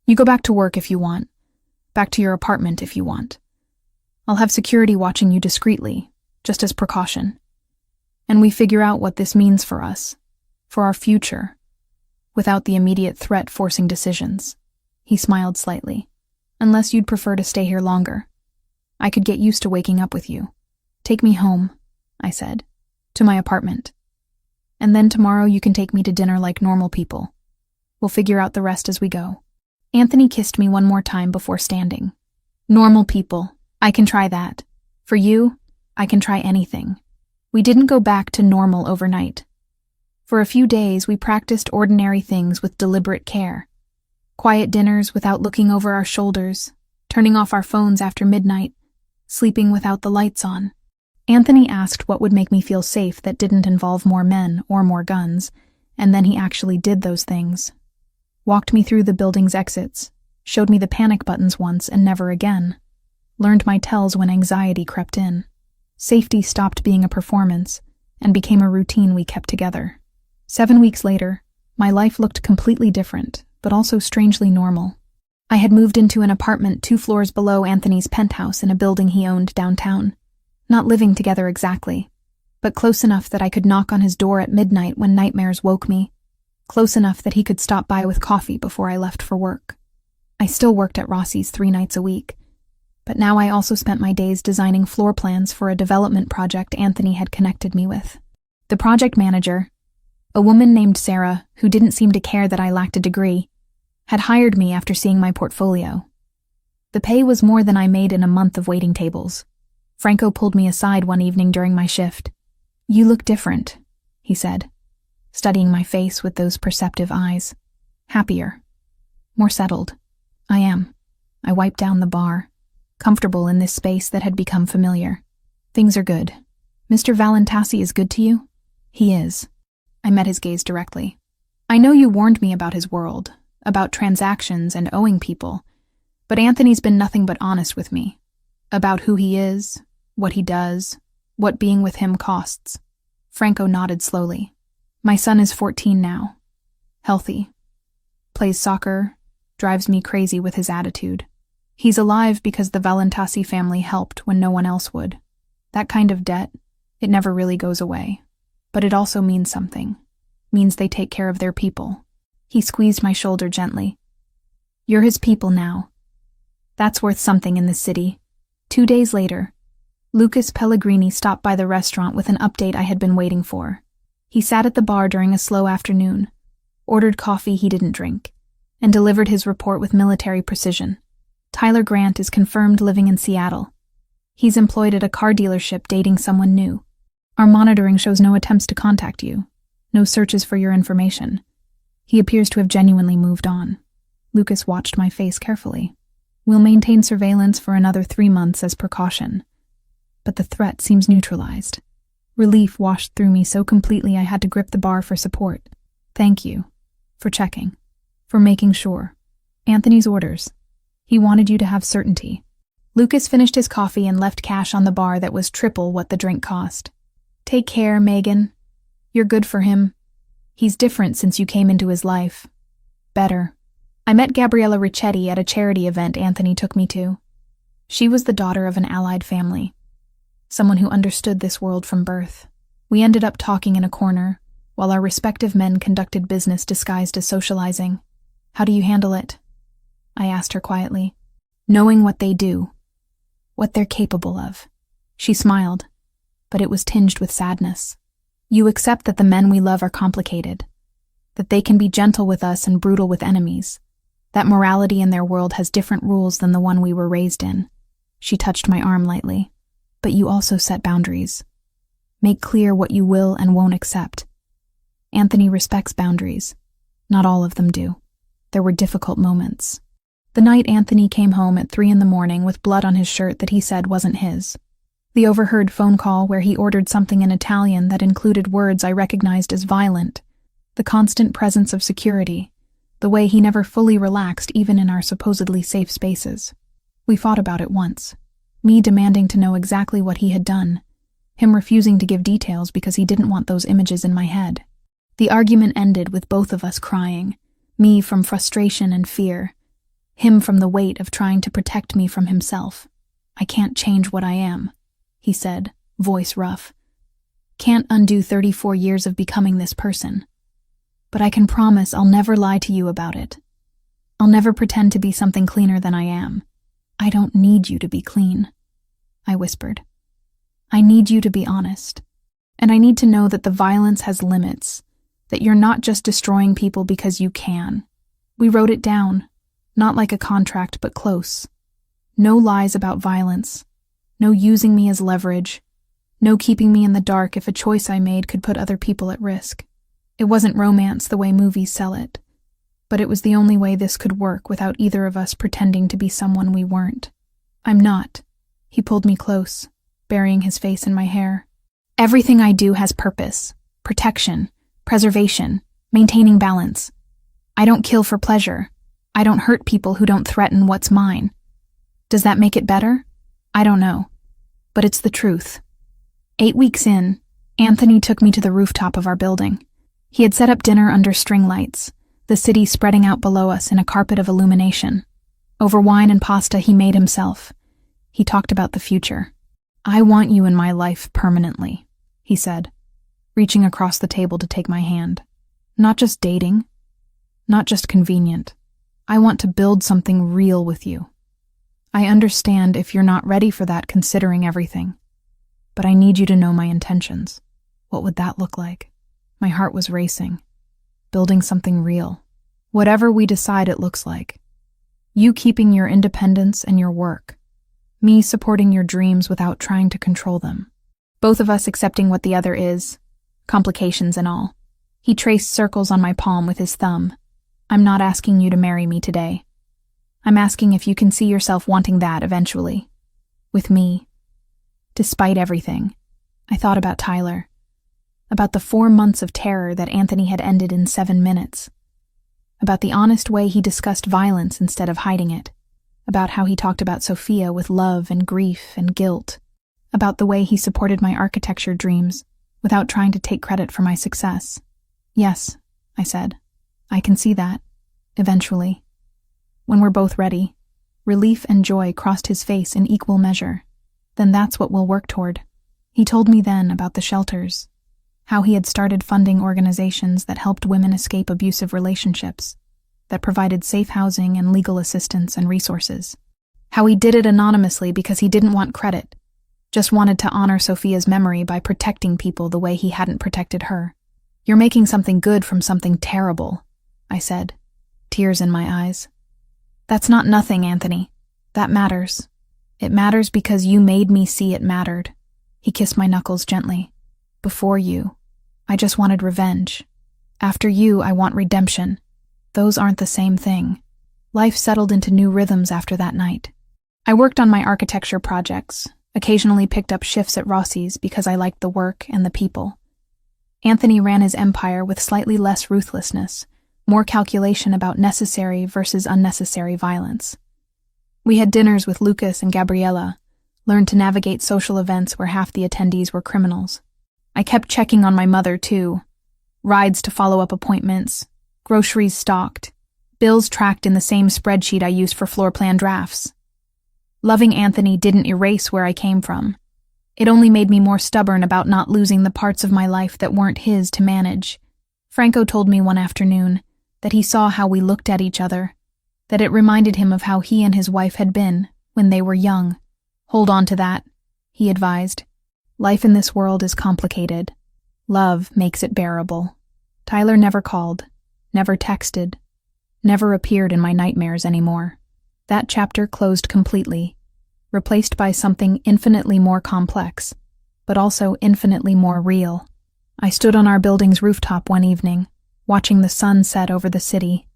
"You go back to work if you want. Back to your apartment if you want. I'll have security watching you discreetly, just as precaution. And we figure out what this means for us, for our future, without the immediate threat forcing decisions." He smiled slightly. "Unless you'd prefer to stay here longer. I could get used to waking up with you." "Take me home," I said, "to my apartment. And then tomorrow you can take me to dinner like normal people. We'll figure out the rest as we go." Anthony kissed me one more time before standing. "Normal people. I can try that. For you, I can try anything." We didn't go back to normal overnight. For a few days, we practiced ordinary things with deliberate care. Quiet dinners without looking over our shoulders, turning off our phones after midnight, sleeping without the lights on. Anthony asked what would make me feel safe that didn't involve more men or more guns, and then he actually did those things. Walked me through the building's exits, showed me the panic buttons once and never again, learned my tells when anxiety crept in. Safety stopped being a performance and became a routine we kept together. 7 weeks later, my life looked completely different, but also strangely normal. I had moved into an apartment 2 floors below Anthony's penthouse in a building he owned downtown. Not living together exactly, but close enough that I could knock on his door at midnight when nightmares woke me, close enough that he could stop by with coffee before I left for work. I still worked at Rossi's 3 nights a week, but now I also spent my days designing floor plans for a development project Anthony had connected me with. The project manager, a woman named Sarah who didn't seem to care that I lacked a degree, had hired me after seeing my portfolio. The pay was more than I made in a month of waiting tables. Franco pulled me aside one evening during my shift. "You look different," he said, studying my face with those perceptive eyes. "Happier. More settled." "I am." I wiped down the bar, comfortable in this space that had become familiar. "Things are good. Mr. Valentassi is good to you?" "He is." I met his gaze directly. "I know you warned me about his world, about transactions and owing people, but Anthony's been nothing but honest with me. About who he is, what he does, what being with him costs." Franco nodded slowly. "My son is 14 now. Healthy. Plays soccer, drives me crazy with his attitude. He's alive because the Valentassi family helped when no one else would. That kind of debt, it never really goes away. But it also means something. Means they take care of their people." He squeezed my shoulder gently. "You're his people now. That's worth something in this city." 2 days later, Lucas Pellegrini stopped by the restaurant with an update I had been waiting for. He sat at the bar during a slow afternoon, ordered coffee he didn't drink, and delivered his report with military precision. "Tyler Grant is confirmed living in Seattle. He's employed at a car dealership dating someone new. Our monitoring shows no attempts to contact you, no searches for your information. He appears to have genuinely moved on." Lucas watched my face carefully. "We'll maintain surveillance for another 3 months as precaution. But the threat seems neutralized." Relief washed through me so completely I had to grip the bar for support. "Thank you. For checking. For making sure. Anthony's orders. He wanted you to have certainty." Lucas finished his coffee and left cash on the bar that was triple what the drink cost. "Take care, Megan. You're good for him. He's different since you came into his life. Better." I met Gabriella Ricchetti at a charity event Anthony took me to. She was the daughter of an allied family, someone who understood this world from birth. We ended up talking in a corner, while our respective men conducted business disguised as socializing. "How do you handle it?" I asked her quietly. "Knowing what they do, what they're capable of." She smiled, but it was tinged with sadness. "You accept that the men we love are complicated, that they can be gentle with us and brutal with enemies, that morality in their world has different rules than the one we were raised in." She touched my arm lightly. "But you also set boundaries. Make clear what you will and won't accept." Anthony respects boundaries. Not all of them do. There were difficult moments. The night Anthony came home at 3 a.m. with blood on his shirt that he said wasn't his. The overheard phone call where he ordered something in Italian that included words I recognized as violent. The constant presence of security, the way he never fully relaxed even in our supposedly safe spaces. We fought about it once, me demanding to know exactly what he had done, him refusing to give details because he didn't want those images in my head. The argument ended with both of us crying, me from frustration and fear, him from the weight of trying to protect me from himself. "I can't change what I am," he said, voice rough. "Can't undo 34 years of becoming this person. But I can promise I'll never lie to you about it. I'll never pretend to be something cleaner than I am. I don't need you to be clean," I whispered. "I need you to be honest. And I need to know that the violence has limits, that you're not just destroying people because you can." We wrote it down, not like a contract but close. No lies about violence, no using me as leverage, no keeping me in the dark if a choice I made could put other people at risk. It wasn't romance the way movies sell it, but it was the only way this could work without either of us pretending to be someone we weren't. "I'm not." He pulled me close, burying his face in my hair. "Everything I do has purpose, protection, preservation, maintaining balance. I don't kill for pleasure. I don't hurt people who don't threaten what's mine. Does that make it better? I don't know. But it's the truth." 8 weeks in, Anthony took me to the rooftop of our building. He had set up dinner under string lights, the city spreading out below us in a carpet of illumination. Over wine and pasta he made himself. He talked about the future. "I want you in my life permanently," he said, reaching across the table to take my hand. "Not just dating, not just convenient. I want to build something real with you. I understand if you're not ready for that considering everything, but I need you to know my intentions. What would that look like?" My heart was racing. Building something real. Whatever we decide it looks like. You keeping your independence and your work. Me supporting your dreams without trying to control them. Both of us accepting what the other is, complications and all. He traced circles on my palm with his thumb. "I'm not asking you to marry me today. I'm asking if you can see yourself wanting that eventually. With me." Despite everything, I thought about Tyler. About the 4 months of terror that Anthony had ended in 7 minutes. About the honest way he discussed violence instead of hiding it. About how he talked about Sophia with love and grief and guilt. About the way he supported my architecture dreams without trying to take credit for my success. "Yes," I said. "I can see that. Eventually. When we're both ready." Relief and joy crossed his face in equal measure. "Then that's what we'll work toward." He told me then about the shelters. How he had started funding organizations that helped women escape abusive relationships, that provided safe housing and legal assistance and resources. How he did it anonymously because he didn't want credit, just wanted to honor Sophia's memory by protecting people the way he hadn't protected her. "You're making something good from something terrible," I said, tears in my eyes. "That's not nothing, Anthony. That matters. It matters because you made me see it mattered." He kissed my knuckles gently. "Before you, I just wanted revenge. After you, I want redemption. Those aren't the same thing." Life settled into new rhythms after that night. I worked on my architecture projects, occasionally picked up shifts at Rossi's because I liked the work and the people. Anthony ran his empire with slightly less ruthlessness, more calculation about necessary versus unnecessary violence. We had dinners with Lucas and Gabriella, learned to navigate social events where half the attendees were criminals. I kept checking on my mother, too. Rides to follow-up appointments, groceries stocked, bills tracked in the same spreadsheet I used for floor plan drafts. Loving Anthony didn't erase where I came from. It only made me more stubborn about not losing the parts of my life that weren't his to manage. Franco told me one afternoon that he saw how we looked at each other, that it reminded him of how he and his wife had been when they were young. "Hold on to that," he advised. "Life in this world is complicated. Love makes it bearable." Tyler never called, never texted, never appeared in my nightmares anymore. That chapter closed completely, replaced by something infinitely more complex, but also infinitely more real. I stood on our building's rooftop one evening, watching the sun set over the city,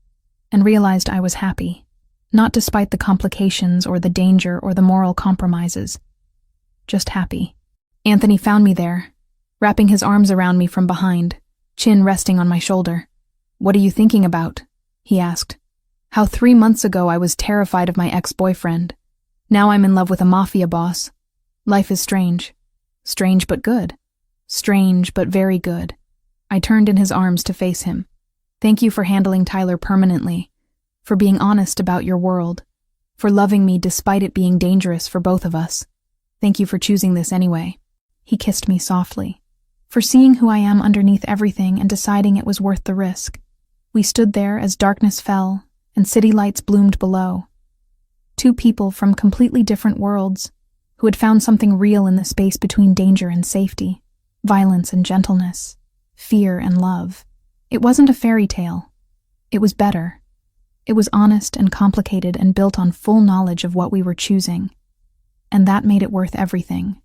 and realized I was happy, not despite the complications or the danger or the moral compromises. Just happy. Anthony found me there, wrapping his arms around me from behind, chin resting on my shoulder. "What are you thinking about?" he asked. How 3 months ago I was terrified of my ex-boyfriend. Now I'm in love with a mafia boss. Life is strange. Strange but good. Strange but very good. I turned in his arms to face him. Thank you for handling Tyler permanently, for being honest about your world, for loving me despite it being dangerous for both of us. Thank you for choosing this anyway. He kissed me softly, for seeing who I am underneath everything and deciding it was worth the risk. We stood there as darkness fell and city lights bloomed below. Two people from completely different worlds who had found something real in the space between danger and safety, violence and gentleness, fear and love. It wasn't a fairy tale. It was better. It was honest and complicated and built on full knowledge of what we were choosing. And that made it worth everything.